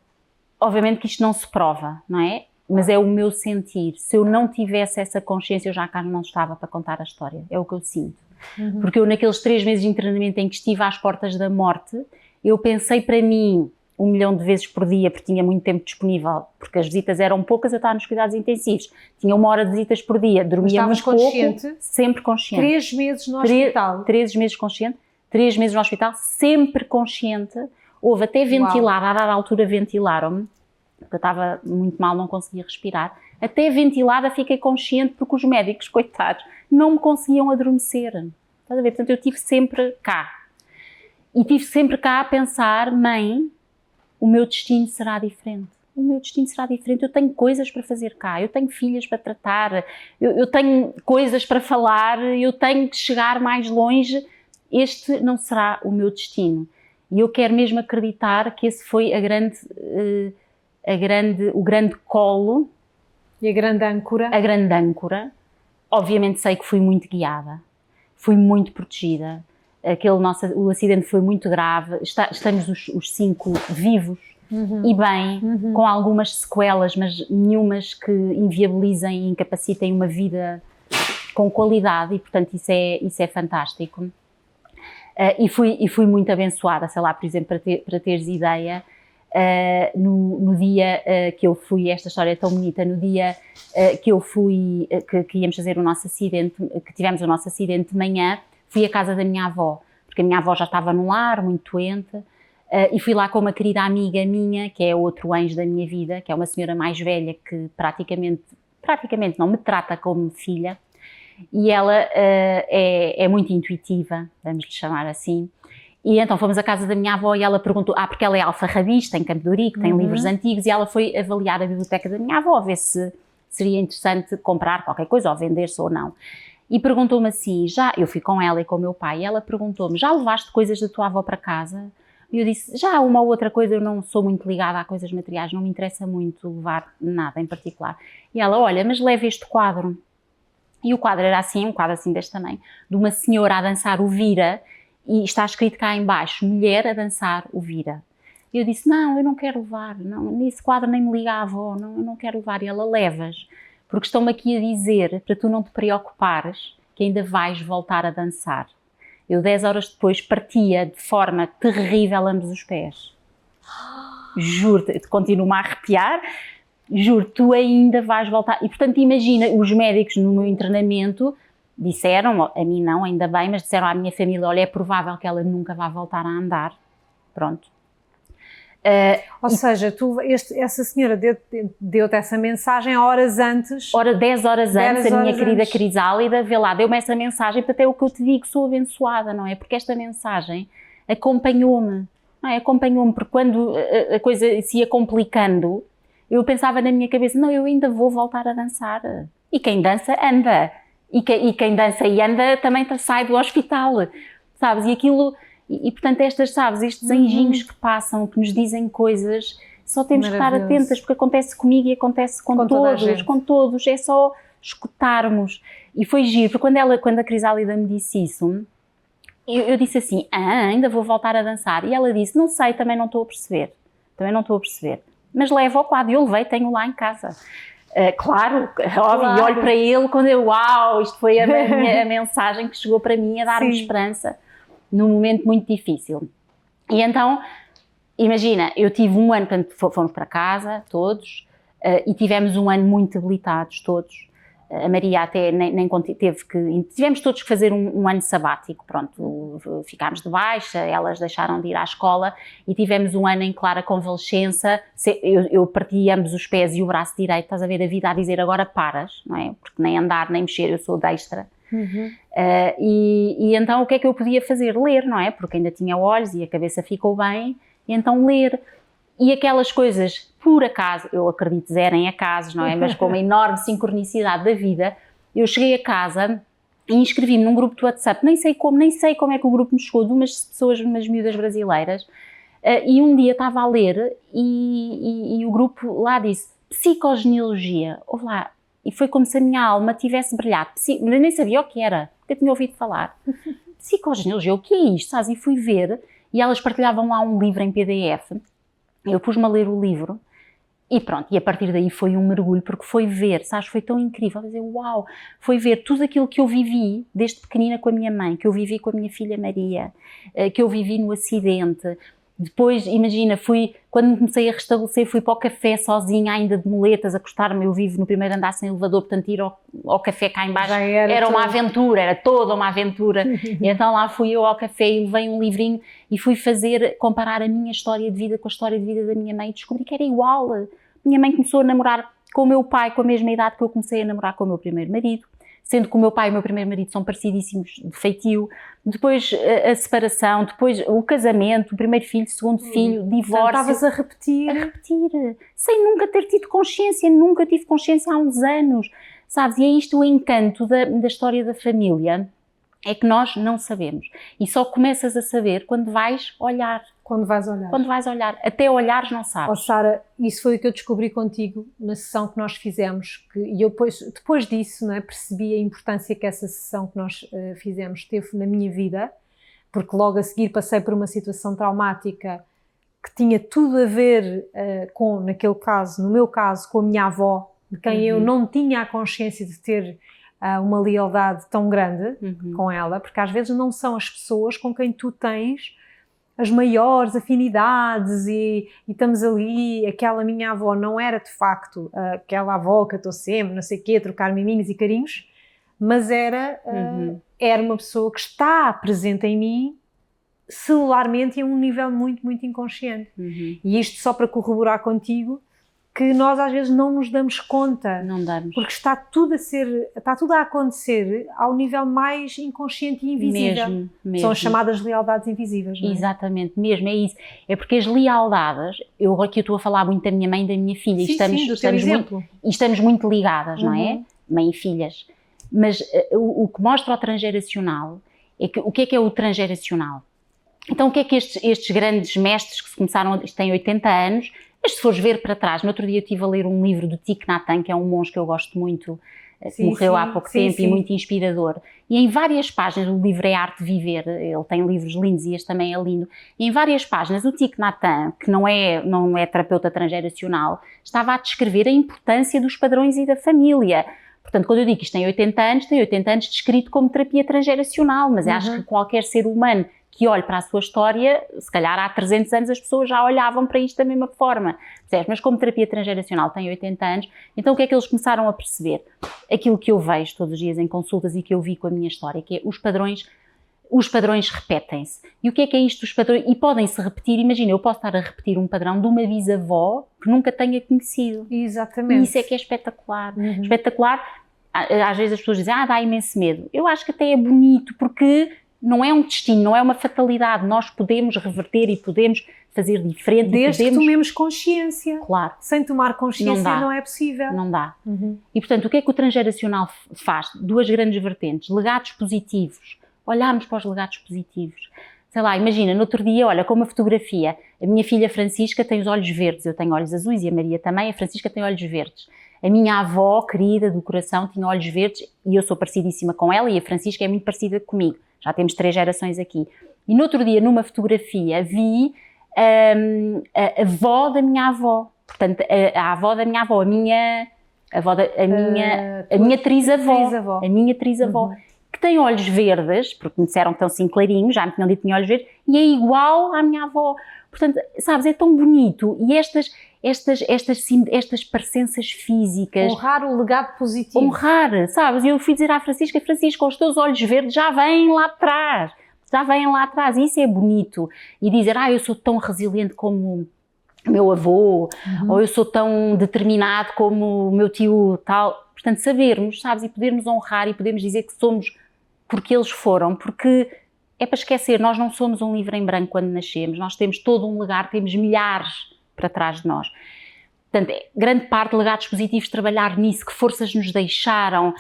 Obviamente que isto não se prova, não é? Mas é o meu sentir. Se eu não tivesse essa consciência, eu já cá não estava para contar a história. É o que eu sinto. Porque eu, naqueles 3 meses de internamento em que estive às portas da morte, eu pensei para mim 1 milhão de vezes por dia, porque tinha muito tempo disponível, porque as visitas eram poucas, eu estava nos cuidados intensivos. Tinha 1 hora de visitas por dia, dormia muito pouco. Sempre consciente. 3 meses no hospital. 3 meses consciente. 3 meses no hospital, sempre consciente. Houve até ventilar, a dada altura ventilaram-me, porque eu estava muito mal, não conseguia respirar. Até ventilada fiquei consciente porque os médicos, coitados, não me conseguiam adormecer. Estás a ver? Portanto, eu estive sempre cá. E estive sempre cá a pensar, mãe, o meu destino será diferente. O meu destino será diferente. Eu tenho coisas para fazer cá, eu tenho filhas para tratar, eu tenho coisas para falar, eu tenho que chegar mais longe. Este não será o meu destino. E eu quero mesmo acreditar que esse foi o grande colo e a grande âncora. A grande âncora. Obviamente sei que fui muito guiada, fui muito protegida. O acidente foi muito grave. Estamos os 5 vivos e bem, com algumas sequelas, mas nenhumas que inviabilizem e incapacitem uma vida com qualidade, e portanto isso é fantástico. E fui muito abençoada, sei lá, por exemplo, para teres ideia. No dia que eu fui, esta história é tão bonita, no dia que eu fui, que íamos fazer o nosso acidente, que tivemos o nosso acidente de manhã, fui à casa da minha avó, porque a minha avó já estava no lar, muito doente, e fui lá com uma querida amiga minha, que é outro anjo da minha vida, que é uma senhora mais velha que praticamente não me trata como filha, e ela é muito intuitiva, vamos lhe chamar assim. E então fomos à casa da minha avó e ela perguntou, porque ela é alfarrabista em Campo de Ourique, tem livros antigos, e ela foi avaliar a biblioteca da minha avó, a ver se seria interessante comprar qualquer coisa ou vender-se ou não. e perguntou-me assim, eu fui com ela e com o meu pai, e ela perguntou-me, já levaste coisas da tua avó para casa? E eu disse, já uma ou outra coisa, eu não sou muito ligada a coisas materiais, não me interessa muito levar nada em particular. E ela, olha, mas leva este quadro. E o quadro era assim, um quadro assim deste tamanho, de uma senhora a dançar o vira, e está escrito cá em baixo, mulher a dançar o vira. E eu disse, não, eu não quero levar, não, nesse quadro nem me liga a avó, não, eu não quero levar. E ela, levas, porque estão-me aqui a dizer, para tu não te preocupares, que ainda vais voltar a dançar. Eu 10 horas depois partia de forma terrível ambos os pés. Juro-te, continuo-me a arrepiar, juro, tu ainda vais voltar. E portanto imagina, os médicos no meu internamento disseram, a mim não, ainda bem, mas disseram à minha família, olha, é provável que ela nunca vá voltar a andar. Pronto. Ou seja, essa senhora deu-te essa mensagem horas antes. 10 horas antes, a minha querida Crisálida, vê lá, deu-me essa mensagem, para até o que eu te digo, sou abençoada, não é? Porque esta mensagem acompanhou-me, não é? Acompanhou-me, porque quando a coisa se ia complicando, eu pensava na minha cabeça, não, eu ainda vou voltar a dançar. E quem dança, anda. E quem dança e anda também sai do hospital, sabes? E aquilo... E portanto estes anjinhos que passam, que nos dizem coisas, só temos que estar atentas, porque acontece comigo e acontece com todos, é só escutarmos. E foi giro, porque quando a Crisálida me disse isso, eu disse assim, ainda vou voltar a dançar. E ela disse, não sei, também não estou a perceber, mas levo ao quadro, eu levei, tenho lá em casa. Claro, óbvio, e olho para ele quando isto foi a mensagem que chegou para mim a dar-me esperança. Num momento muito difícil. E então, imagina, eu tive um ano, portanto, fomos para casa, todos, e tivemos um ano muito debilitados, todos. A Maria até nem tivemos todos que fazer um ano sabático, pronto, ficámos de baixa, elas deixaram de ir à escola e tivemos um ano em clara convalescença. Eu parti ambos os pés e o braço direito, estás a ver a vida a dizer agora paras, não é? Porque nem andar, nem mexer, eu sou destra. E então o que é que eu podia fazer? Ler, não é? Porque ainda tinha olhos e a cabeça ficou bem, e então ler. E aquelas coisas, por acaso, eu acredito zero em acasos, não é? Mas com uma enorme sincronicidade da vida, eu cheguei a casa e inscrevi-me num grupo de WhatsApp, nem sei como é que o grupo me chegou, de umas pessoas, umas miúdas brasileiras, e um dia estava a ler e o grupo lá disse, psicogenealogia, ouve lá. E foi como se a minha alma tivesse brilhado. Eu nem sabia o que era, porque eu tinha ouvido falar. Psicogenealogia, o que é isto? Sabes? E fui ver, e elas partilhavam lá um livro em PDF. Eu pus-me a ler o livro, e pronto, e a partir daí foi um mergulho, porque foi ver, sabes? Foi tão incrível, dizer, uau! Foi ver tudo aquilo que eu vivi, desde pequenina com a minha mãe, que eu vivi com a minha filha Maria, que eu vivi no acidente. Depois, imagina, quando me comecei a restabelecer, fui para o café sozinha, ainda de muletas, acostar-me, eu vivo no primeiro andar sem elevador, portanto ir ao café cá em baixo era uma aventura, era toda uma aventura. E então lá fui eu ao café e levei um livrinho e fui comparar a minha história de vida com a história de vida da minha mãe e descobri que era igual. Minha mãe começou a namorar com o meu pai com a mesma idade que eu comecei a namorar com o meu primeiro marido, sendo que o meu pai e o meu primeiro marido são parecidíssimos de feitio, depois a separação, depois o casamento, o primeiro filho, o segundo filho, divórcio. Estavas a repetir, sem nunca ter tido consciência, nunca tive consciência há uns anos, sabes? E é isto o encanto da história da família, é que nós não sabemos. E só começas a saber quando vais olhar. Quando vais olhar. Até olhares não sabes. Sara, isso foi o que eu descobri contigo na sessão que nós fizemos, e eu depois disso, não é, percebi a importância que essa sessão que nós fizemos teve na minha vida, porque logo a seguir passei por uma situação traumática que tinha tudo a ver com, no meu caso, com a minha avó, de quem eu não tinha a consciência de ter uma lealdade tão grande com ela, porque às vezes não são as pessoas com quem tu tens as maiores afinidades e estamos ali, aquela minha avó não era de facto aquela avó que eu estou sempre, não sei o quê, a trocar miminhos e carinhos, mas era uma pessoa que está presente em mim celularmente e a um nível muito, muito inconsciente. E isto só para corroborar contigo, que nós às vezes não nos damos conta. Não damos. Porque está tudo a acontecer ao nível mais inconsciente e invisível. Mesmo. São as chamadas lealdades invisíveis, não é? Exatamente, mesmo, é isso. É porque as lealdades, aqui eu estou a falar muito da minha mãe e da minha filha, sim, do teu exemplo. Estamos muito ligadas, não é? Mãe e filhas. Mas o que mostra o transgeracional é que o que é o transgeracional? Então o que é que estes grandes mestres que têm 80 anos, mas se fores ver para trás, no outro dia eu estive a ler um livro do Thich Nhat Hanh, que é um monge que eu gosto muito, que morreu há pouco tempo e muito inspirador. E em várias páginas, o livro é Arte de Viver, ele tem livros lindos e este também é lindo, e em várias páginas o Thich Nhat Hanh, que não é terapeuta transgeracional, estava a descrever a importância dos padrões e da família. Portanto, quando eu digo que isto tem 80 anos descrito como terapia transgeracional, mas acho que qualquer ser humano que olhe para a sua história, se calhar há 300 anos as pessoas já olhavam para isto da mesma forma, percebes? Mas como terapia transgeracional tem 80 anos, então o que é que eles começaram a perceber? Aquilo que eu vejo todos os dias em consultas e que eu vi com a minha história, que é os padrões repetem-se. E o que é isto dos padrões? E podem-se repetir, imagina, eu posso estar a repetir um padrão de uma bisavó que nunca tenha conhecido. Exatamente. E isso é que é espetacular. Espetacular, às vezes as pessoas dizem, dá imenso medo. Eu acho que até é bonito, porque não é um destino, não é uma fatalidade. Nós podemos reverter e podemos fazer diferente. Desde que tomemos consciência. Claro. Sem tomar consciência não é possível. Não dá. E, portanto, o que é que o transgeracional faz? Duas grandes vertentes. Legados positivos. Olharmos para os legados positivos. Sei lá, imagina, no outro dia, olha, com uma fotografia, a minha filha Francisca tem os olhos verdes, eu tenho olhos azuis e a Maria também, a Francisca tem olhos verdes. A minha avó, querida do coração, tinha olhos verdes e eu sou parecidíssima com ela e a Francisca é muito parecida comigo. Já temos 3 gerações aqui. E no outro dia, numa fotografia, vi a avó da minha avó. Portanto, a avó da minha avó, a minha trisavó. A minha trisavó. Que tem olhos verdes, porque me disseram que estão assim clarinhos, já me tinham dito que tinha olhos verdes, e é igual à minha avó. Portanto, sabes, é tão bonito. E estas parecenças físicas. Honrar o legado positivo. Honrar, sabes? Eu fui dizer à Francisca, os teus olhos verdes já vêm lá atrás. E isso é bonito. E dizer, eu sou tão resiliente como o meu avô, ou eu sou tão determinado como o meu tio tal. Portanto, sabermos, sabes? E podermos honrar e podermos dizer que somos porque eles foram, porque é para esquecer, nós não somos um livro em branco quando nascemos, nós temos todo um legado, temos milhares para trás de nós. Portanto, grande parte de legados positivos, trabalhar nisso, que forças nos deixaram,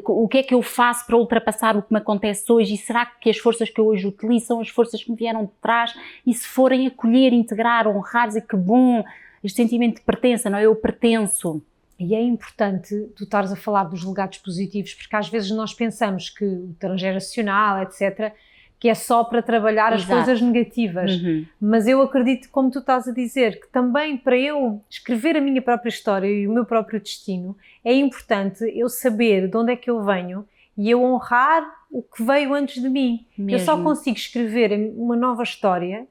o que é que eu faço para ultrapassar o que me acontece hoje e será que as forças que eu hoje utilizo são as forças que me vieram de trás e se forem acolher, integrar, honrar, dizer que bom, este sentimento de pertença, não é? Eu pertenço. E é importante tu estares a falar dos legados positivos, porque às vezes nós pensamos que o transgeracional, etc., que é só para trabalhar as coisas negativas. Mas eu acredito, como tu estás a dizer, que também para eu escrever a minha própria história e o meu próprio destino, é importante eu saber de onde é que eu venho e eu honrar o que veio antes de mim. Eu só consigo escrever uma nova história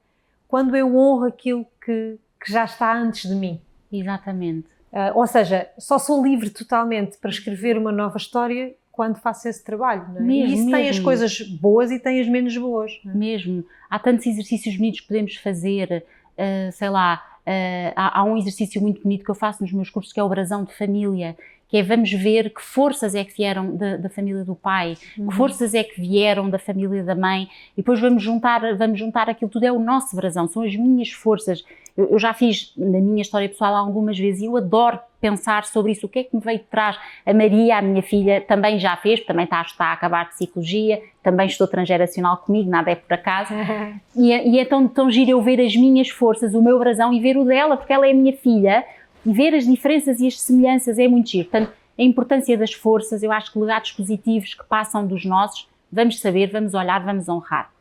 quando eu honro aquilo que já está antes de mim. Exatamente. Ou seja, só sou livre totalmente para escrever uma nova história quando faço esse trabalho, não é? E isso tem as coisas boas e tem as menos boas. Não é? Mesmo. Há tantos exercícios bonitos que podemos fazer, sei lá, há um exercício muito bonito que eu faço nos meus cursos que é o brasão de família, que é vamos ver que forças é que vieram da família do pai, que forças é que vieram da família da mãe, e depois vamos juntar aquilo tudo, é o nosso brasão, são as minhas forças. Eu já fiz na minha história pessoal algumas vezes e eu adoro pensar sobre isso, o que é que me veio de trás. A Maria, a minha filha, também já fez, também está a acabar psicologia, também estou transgeracional comigo, nada é por acaso, e é tão giro eu ver as minhas forças, o meu brasão e ver o dela, porque ela é a minha filha, e ver as diferenças e as semelhanças é muito giro. Portanto, a importância das forças, eu acho que legados positivos que passam dos nossos, vamos saber, vamos olhar, vamos honrar.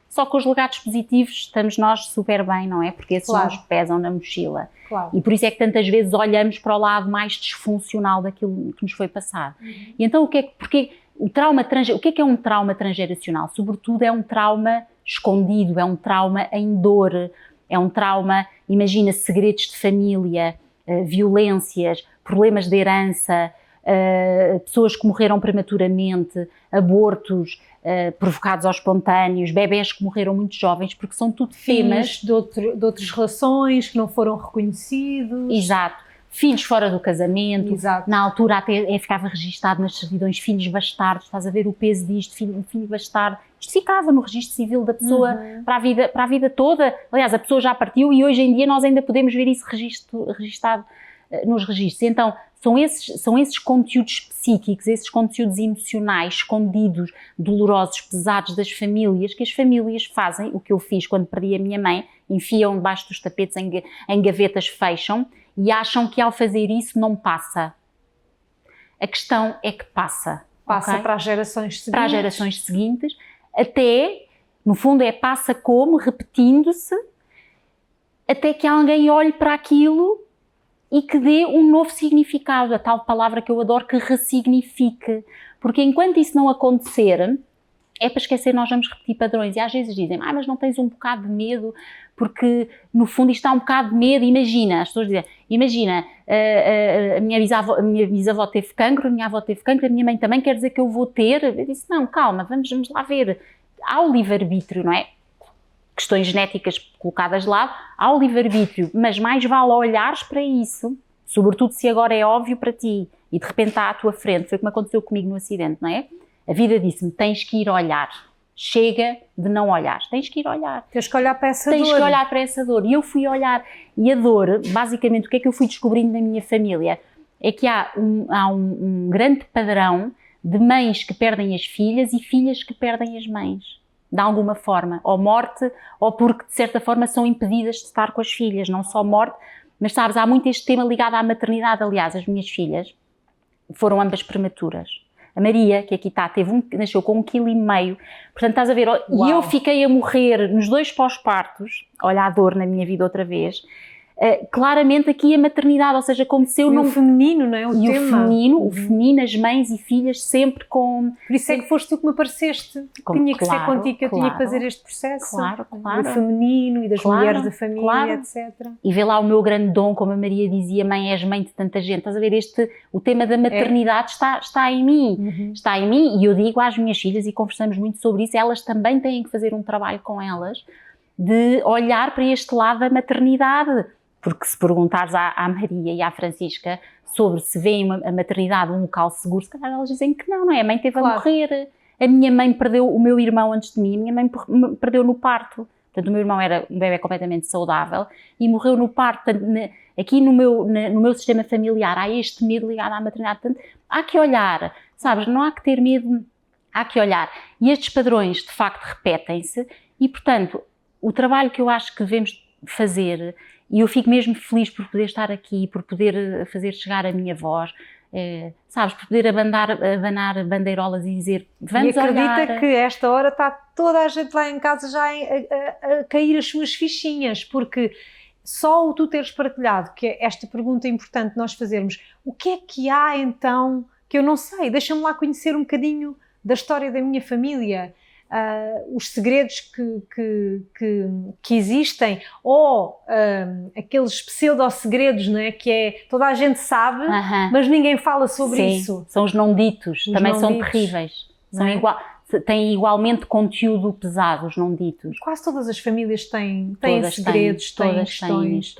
Só que os legados positivos estamos nós super bem, não é? Porque esses não nos pesam na mochila. Claro. E por isso é que tantas vezes olhamos para o lado mais disfuncional daquilo que nos foi passado. E então o que é um trauma transgeracional? Sobretudo é um trauma escondido, é um trauma em dor, é um trauma, imagina, segredos de família, violências, problemas de herança, pessoas que morreram prematuramente, abortos provocados aos espontâneos, bebés que morreram muito jovens, porque são tudo temas de outras relações que não foram reconhecidos. Exato. Filhos fora do casamento. Exato. Na altura até ficava registado nas certidões filhos bastardos, estás a ver o peso disto, filho bastardo. Isto ficava no registro civil da pessoa para a vida toda. Aliás, a pessoa já partiu e hoje em dia nós ainda podemos ver isso registado nos registros. Então, são esses conteúdos psíquicos, esses conteúdos emocionais escondidos, dolorosos, pesados das famílias, que as famílias fazem, o que eu fiz quando perdi a minha mãe, enfiam debaixo dos tapetes, em gavetas, fecham, e acham que ao fazer isso não passa. A questão é que passa. Passa, okay? para as gerações seguintes. Para as gerações seguintes, até, no fundo, passa como, repetindo-se, até que alguém olhe para aquilo e que dê um novo significado, a tal palavra que eu adoro, que ressignifique. Porque enquanto isso não acontecer, é para esquecer, nós vamos repetir padrões. E às vezes dizem, mas não tens um bocado de medo, porque no fundo isto dá um bocado de medo. Imagina, as pessoas dizem, imagina, a minha bisavó teve cancro, a minha avó teve cancro, a minha mãe também, quer dizer que eu vou ter? Eu disse, não, calma, vamos lá ver. Há o livre-arbítrio, não é? Questões genéticas colocadas de lado, há o livre-arbítrio, mas mais vale olhares para isso, sobretudo se agora é óbvio para ti e de repente está à tua frente. Foi como aconteceu comigo no acidente, não é? A vida disse-me, tens que ir olhar, chega de não olhar, tens que ir olhar. Tens que olhar para essa dor. Tens que olhar para essa dor. E eu fui olhar, e a dor, basicamente, o que é que eu fui descobrindo na minha família? É que há um grande padrão de mães que perdem as filhas e filhas que perdem as mães. De alguma forma, ou morte, ou porque de certa forma são impedidas de estar com as filhas, não só morte, mas sabes, há muito este tema ligado à maternidade. Aliás, as minhas filhas foram ambas prematuras. A Maria, que aqui está, nasceu com 1,5 kg, portanto estás a ver, e eu fiquei a morrer nos 2 pós-partos, olha a dor na minha vida outra vez, claramente aqui a maternidade, ou seja, como se eu não... o feminino, não é? O tema. O feminino, as mães e filhas sempre com... Por isso é que foste tu que me apareceste. Tinha que ser contigo que eu tinha que fazer este processo. Claro. Do feminino e das mulheres da família, etc. E vê lá o meu grande dom, como a Maria dizia, mãe, és mãe de tanta gente. Estás a ver, o tema da maternidade está em mim. Está em mim, e eu digo às minhas filhas, e conversamos muito sobre isso, elas também têm que fazer um trabalho com elas, de olhar para este lado da maternidade. Porque se perguntares à Maria e à Francisca sobre se veem a maternidade um local seguro, se calhar elas dizem que não é? A mãe teve a morrer. A minha mãe perdeu o meu irmão antes de mim, a minha mãe perdeu no parto. Portanto, o meu irmão era um bebê completamente saudável e morreu no parto. Portanto, aqui no meu sistema familiar há este medo ligado à maternidade. Portanto, há que olhar, sabes? Não há que ter medo, há que olhar. E estes padrões, de facto, repetem-se e, portanto, o trabalho que eu acho que devemos fazer... E eu fico mesmo feliz por poder estar aqui, por poder fazer chegar a minha voz, sabes, por poder abanar bandeirolas e dizer, vamos olhar. E acredita que esta hora está toda a gente lá em casa já a cair as suas fichinhas, porque só o tu teres partilhado, que é esta pergunta importante nós fazermos, o que é que há então que eu não sei? Deixa-me lá conhecer um bocadinho da história da minha família. Os segredos que existem, ou aqueles pseudo-segredos, não é? Que é, toda a gente sabe, mas ninguém fala sobre isso. São os não ditos, também são terríveis. Têm igualmente conteúdo pesado, os não ditos. Quase todas as famílias têm segredos, têm questões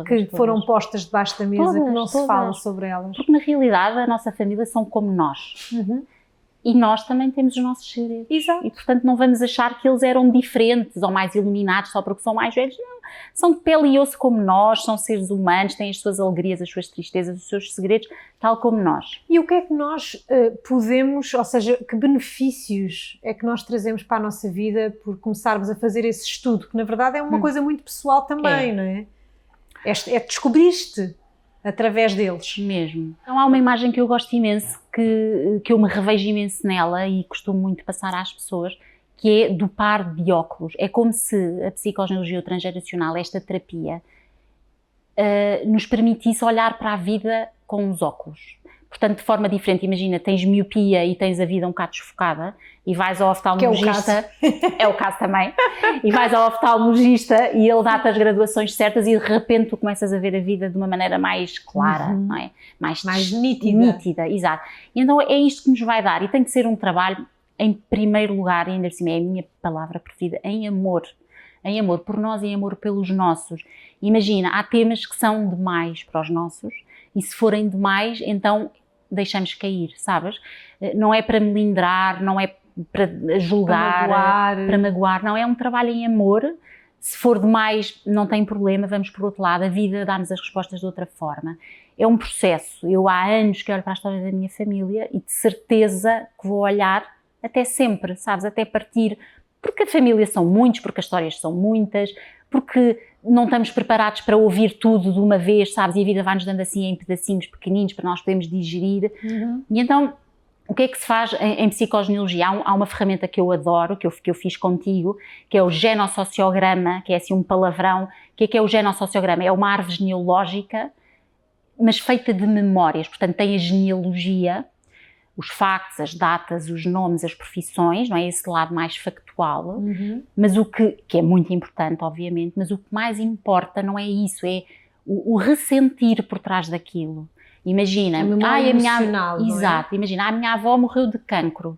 que foram postas debaixo da mesa, que não se fala sobre elas. Porque na realidade a nossa família são como nós. E nós também temos os nossos segredos. Exato. E, portanto, não vamos achar que eles eram diferentes ou mais iluminados só porque são mais velhos. Não. São de pele e osso como nós, são seres humanos, têm as suas alegrias, as suas tristezas, os seus segredos, tal como nós. E o que é que nós podemos, ou seja, que benefícios é que nós trazemos para a nossa vida por começarmos a fazer esse estudo, que na verdade é uma coisa muito pessoal também, não é? É descobriste através deles. Mesmo. Então há uma imagem que eu gosto imenso, que eu me revejo imenso nela e costumo muito passar às pessoas, que é do par de óculos. É como se a psicogenealogia transgeracional, esta terapia, nos permitisse olhar para a vida com os óculos. Portanto, de forma diferente. Imagina, tens miopia e tens a vida um bocado desfocada e vais ao oftalmologista, é o caso também, e vais ao oftalmologista e ele dá-te as graduações certas e de repente tu começas a ver a vida de uma maneira mais clara, não é? Mais nítida. Exato. E então é isto que nos vai dar, e tem que ser um trabalho, em primeiro lugar, e ainda assim é a minha palavra preferida, em amor por nós e em amor pelos nossos. Imagina, há temas que são demais para os nossos, e se forem demais, então deixamos cair, sabes? Não é para melindrar, não é para julgar, para magoar, não, é um trabalho em amor. Se for demais, não tem problema, vamos por outro lado, a vida dá-nos as respostas de outra forma. é um processo. Eu há anos que olho para a história da minha família e de certeza que vou olhar até sempre, sabes, até partir, porque a família são muitos, porque as histórias são muitas, porque não estamos preparados para ouvir tudo de uma vez, sabes, e a vida vai-nos dando assim em pedacinhos pequeninos para nós podermos digerir. E então, o que é que se faz em psicogenealogia? Há uma ferramenta que eu adoro, que eu fiz contigo, que é o genossociograma, que é assim um palavrão. O que é o genossociograma? É uma árvore genealógica, mas feita de memórias. Portanto, tem a genealogia, os factos, as datas, os nomes, as profissões, não é? Esse lado mais factual. Mas o que é muito importante, obviamente, mas o que mais importa não é isso, é o ressentir por trás daquilo. Imagina, exato, imagina, a minha avó morreu de cancro.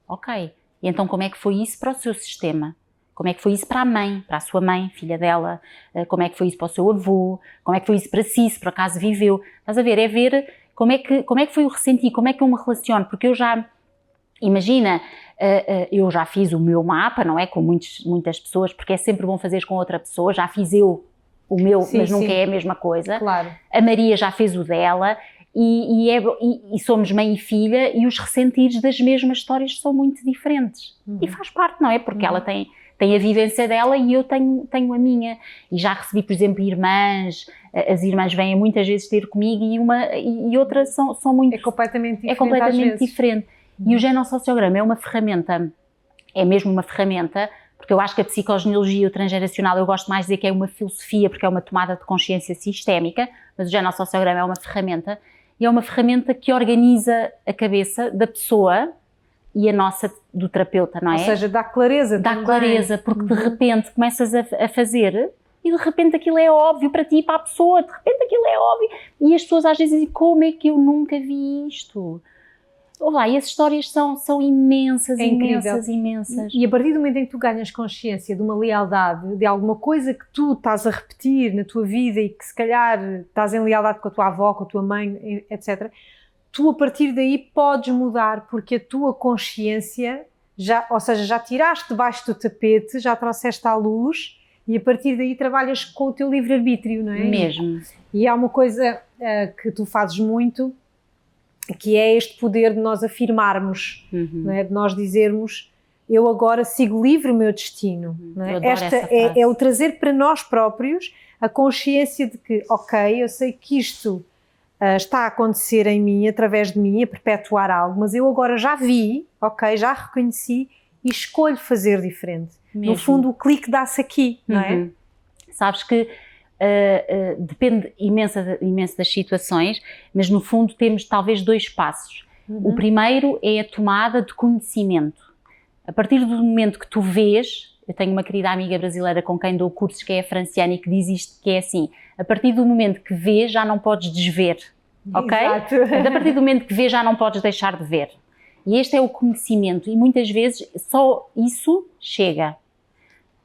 Ok, e então como é que foi isso para o seu sistema? Como é que foi isso para a mãe, para a sua mãe, filha dela? Como é que foi isso para o seu avô? Como é que foi isso para si, se por acaso viveu? Estás a ver? É ver como é que foi o ressentir, como é que eu me relaciono, porque eu já, imagina, eu já fiz o meu mapa, não é? Com muitas pessoas, porque é sempre bom fazer com outra pessoa, já fiz eu o meu, sim, mas nunca é a mesma coisa. Claro. A Maria já fez o dela e somos mãe e filha e os ressentires das mesmas histórias são muito diferentes. E faz parte, não é? Porque ela tem a vivência dela e eu tenho a minha. E já recebi, por exemplo, irmãs, as irmãs vêm muitas vezes ter comigo e outra são muito... É completamente diferente. É completamente diferente. E o genossociograma é uma ferramenta, é mesmo uma ferramenta, porque eu acho que a psicogenealogia e o transgeracional, eu gosto mais de dizer que é uma filosofia, porque é uma tomada de consciência sistémica, mas o genossociograma é uma ferramenta, e é uma ferramenta que organiza a cabeça da pessoa e a nossa do terapeuta, não é? Ou seja, dá clareza. Dá clareza, porque de repente começas a fazer e de repente aquilo é óbvio para ti e para a pessoa, de repente aquilo é óbvio. E as pessoas às vezes dizem, como é que eu nunca vi isto? Olá, e as histórias são imensas, imensas. E a partir do momento em que tu ganhas consciência de uma lealdade, de alguma coisa que tu estás a repetir na tua vida e que se calhar estás em lealdade com a tua avó, com a tua mãe, etc., tu a partir daí podes mudar, porque a tua consciência, já tiraste debaixo do tapete, já trouxeste à luz e a partir daí trabalhas com o teu livre-arbítrio, não é? Mesmo. E há uma coisa que tu fazes muito, que é este poder de nós afirmarmos, não é? De nós dizermos, eu agora sigo livre o meu destino. Não é? Esta é o trazer para nós próprios a consciência de que, ok, eu sei que isto está a acontecer em mim, através de mim, a perpetuar algo, mas eu agora já vi, ok, já reconheci e escolho fazer diferente. Mesmo. No fundo, o clique dá-se aqui, não é? Sabes que depende imenso das situações, mas no fundo temos talvez 2 passos. O primeiro é a tomada de conhecimento. A partir do momento que tu vês, eu tenho uma querida amiga brasileira com quem dou cursos, que é a Franciane, e que diz isto, que é assim, a partir do momento que vês já não podes desver, ok? Exato. A partir do momento que vês já não podes deixar de ver. E este é o conhecimento e muitas vezes só isso chega.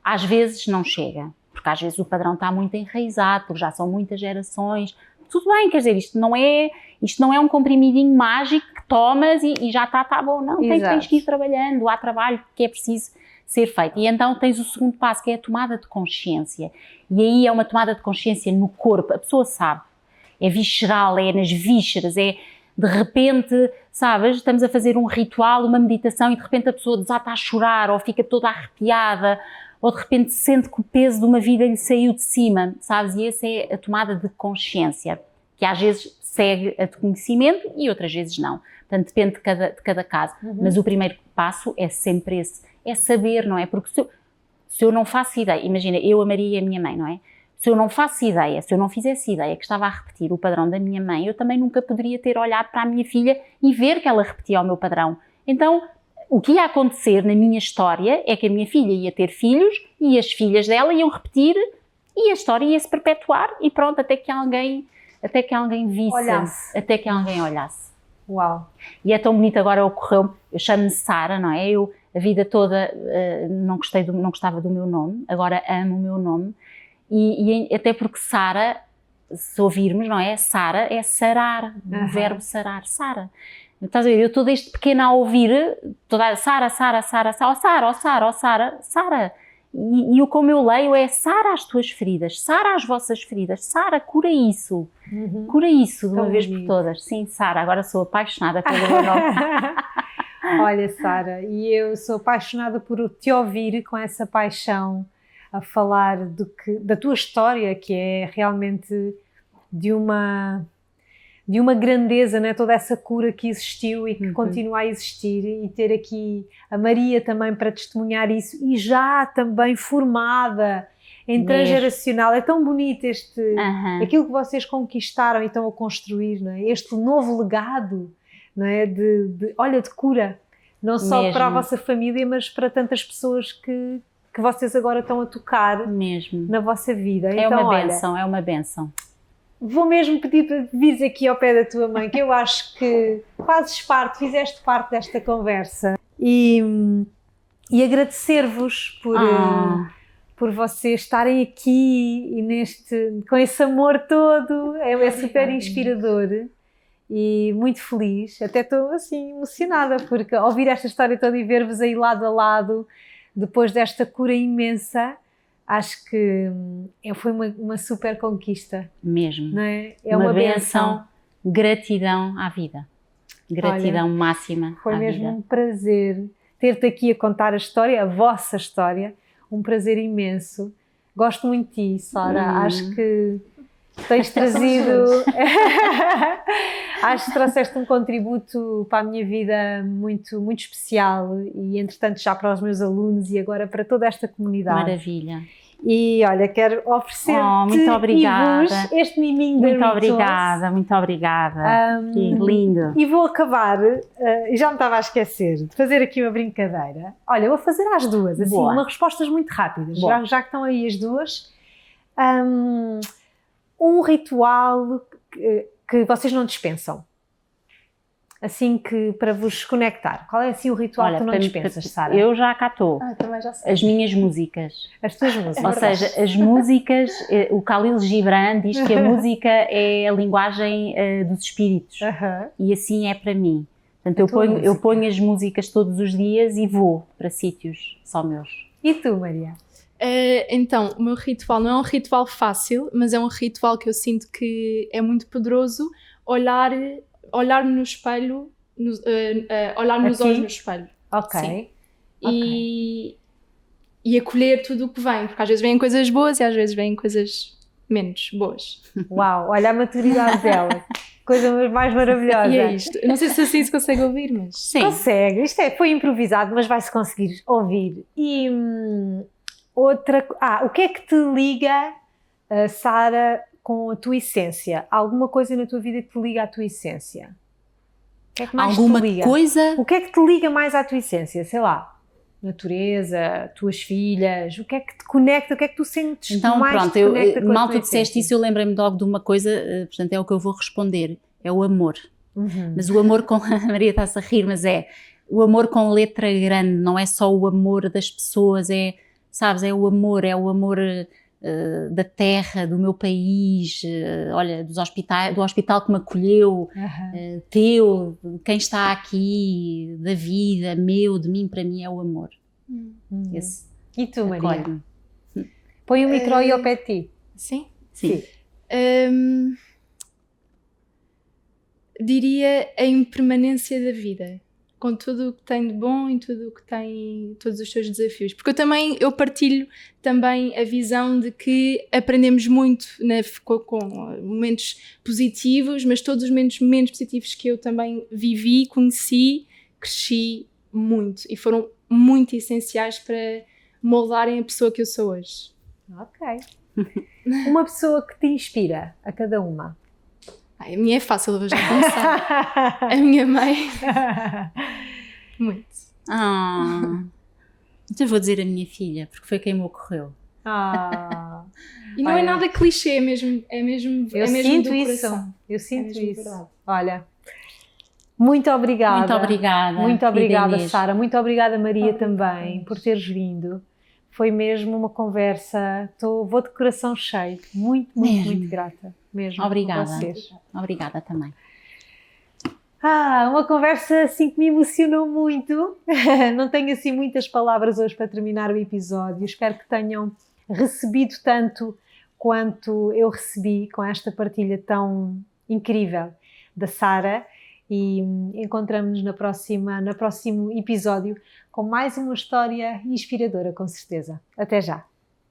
Às vezes não chega. Porque às vezes o padrão está muito enraizado, porque já são muitas gerações. Tudo bem, quer dizer, isto não é um comprimidinho mágico que tomas e já está bom. Não, tens que ir trabalhando, há trabalho que é preciso ser feito. E então tens o segundo passo, que é a tomada de consciência. E aí é uma tomada de consciência no corpo, a pessoa sabe. É visceral, é nas vísceras, é de repente, sabes, estamos a fazer um ritual, uma meditação e de repente a pessoa desata a chorar ou fica toda arrepiada, ou de repente sente que o peso de uma vida lhe saiu de cima, sabes? E essa é a tomada de consciência, que às vezes segue a de conhecimento e outras vezes não. Portanto, depende de cada caso. Mas o primeiro passo é sempre esse, é saber, não é? Porque se eu não faço ideia, imagina, eu, a Maria e a minha mãe, não é? Se eu não faço ideia, se eu não fizesse ideia que estava a repetir o padrão da minha mãe, eu também nunca poderia ter olhado para a minha filha e ver que ela repetia o meu padrão. Então, o que ia acontecer na minha história é que a minha filha ia ter filhos e as filhas dela iam repetir e a história ia se perpetuar e pronto, até que alguém visse, até que alguém olhasse. Uau! E é tão bonito, agora ocorreu, eu chamo-me Sara, não é? Eu a vida toda não gostava do meu nome, agora amo o meu nome e até porque Sara, se ouvirmos, não é? Sara é sarar, o verbo sarar, Sara. Estás a ver? Eu estou desde pequena a ouvir toda Sara. E o como eu leio é: sara as tuas feridas, sara as vossas feridas, Sara, cura isso de uma vez por todas. Sim, Sara, agora sou apaixonada pelo meu nome. Olha, Sara, e eu sou apaixonada por te ouvir com essa paixão a falar da tua história, que é realmente de uma grandeza, né? Toda essa cura que existiu e que continua a existir, e ter aqui a Maria também para testemunhar isso, e já também formada em transgeracional. É tão bonito aquilo que vocês conquistaram e estão a construir, não é? Este novo legado, não é? de cura, não só para a vossa família, mas para tantas pessoas que vocês agora estão a tocar na vossa vida. É então, é uma bênção. Vou mesmo pedir para vires aqui ao pé da tua mãe, que eu acho que fizeste parte desta conversa, e agradecer-vos por vocês estarem aqui e com esse amor todo. É super inspirador e muito feliz. Até estou assim emocionada, porque ao ouvir esta história toda e ver-vos aí lado a lado depois desta cura imensa, acho que foi uma super conquista. Mesmo. Não é? É uma bênção, gratidão à vida. Gratidão máxima. Foi mesmo um prazer ter-te aqui a contar a história, a vossa história. Um prazer imenso. Gosto muito de ti, Sara. Acho que tens trazido... Acho que trouxeste um contributo para a minha vida muito, muito especial, e entretanto já para os meus alunos e agora para toda esta comunidade. Maravilha. E olha, quero oferecer-te muito obrigada. E vos este miminho da Muito obrigada. Que lindo. E vou acabar, já me estava a esquecer, de fazer aqui uma brincadeira. Olha, vou fazer às duas, assim, umas respostas muito rápidas, já que estão aí as duas. Um ritual que vocês não dispensam, assim, que para vos conectar. Qual é assim o ritual que tu não dispensas, Sara? Eu já cá estou. Também já sei. As minhas músicas. As tuas músicas. Ou seja, as músicas, o Khalil Gibran diz que a música é a linguagem dos espíritos. E assim é para mim. Portanto, eu ponho as músicas todos os dias e vou para sítios só meus. E tu, Maria? Então, o meu ritual não é um ritual fácil, mas é um ritual que eu sinto que é muito poderoso. Olhar-me no espelho, olhar-me nos olhos no espelho. Ok. Sim. E acolher tudo o que vem, porque às vezes vêm coisas boas e às vezes vêm coisas menos boas. Uau, olha a maturidade dela. Coisa mais maravilhosa. E é isto. Eu não sei se assim se consegue ouvir, mas... Sim. Consegue. Isto foi improvisado, mas vai-se conseguir ouvir. E o que é que te liga, Sara, com a tua essência? Alguma coisa na tua vida que te liga à tua essência? O que é que mais alguma te liga? Coisa? O que é que te liga mais à tua essência? Sei lá, natureza, tuas filhas, o que é que te conecta, o que é que tu sentes então, mais pronto, te conecta com a mal tua tu disseste essência? isso, eu lembrei-me logo de uma coisa, portanto é o que eu vou responder, é o amor. Mas o amor com... A Maria está-se a rir, mas é o amor com letra grande, não é só o amor das pessoas, sabes, é o amor da terra, do meu país, olha, do hospital que me acolheu, teu, quem está aqui, da vida, meu, de mim, para mim é o amor. E tu, Maria? Põe o micro aí ao pé de ti. Sim? Sim. Diria a impermanência da vida, com tudo o que tem de bom e tudo o que tem, todos os seus desafios. Porque eu partilho também a visão de que aprendemos muito com momentos positivos, mas todos os momentos menos positivos que eu também vivi, conheci, cresci muito e foram muito essenciais para moldarem a pessoa que eu sou hoje. Ok. Uma pessoa que te inspira, a cada uma. A minha é fácil, eu vou já começar. A minha mãe. Muito. Então vou dizer a minha filha, porque foi quem me ocorreu. E não é nada clichê, é mesmo eu sinto isso. Eu sinto isso. Verdade. Olha, muito obrigada. Muito obrigada. Muito obrigada, Sara. Muito obrigada, Maria, também, por teres vindo. Foi mesmo uma conversa, vou de coração cheio. Muito, muito, muito grata. Mesmo. Obrigada. A vocês. Obrigada também. Uma conversa assim que me emocionou muito. Não tenho assim muitas palavras hoje para terminar o episódio. Espero que tenham recebido tanto quanto eu recebi com esta partilha tão incrível da Sara. E encontramos-nos no próximo episódio com mais uma história inspiradora, com certeza. Até já!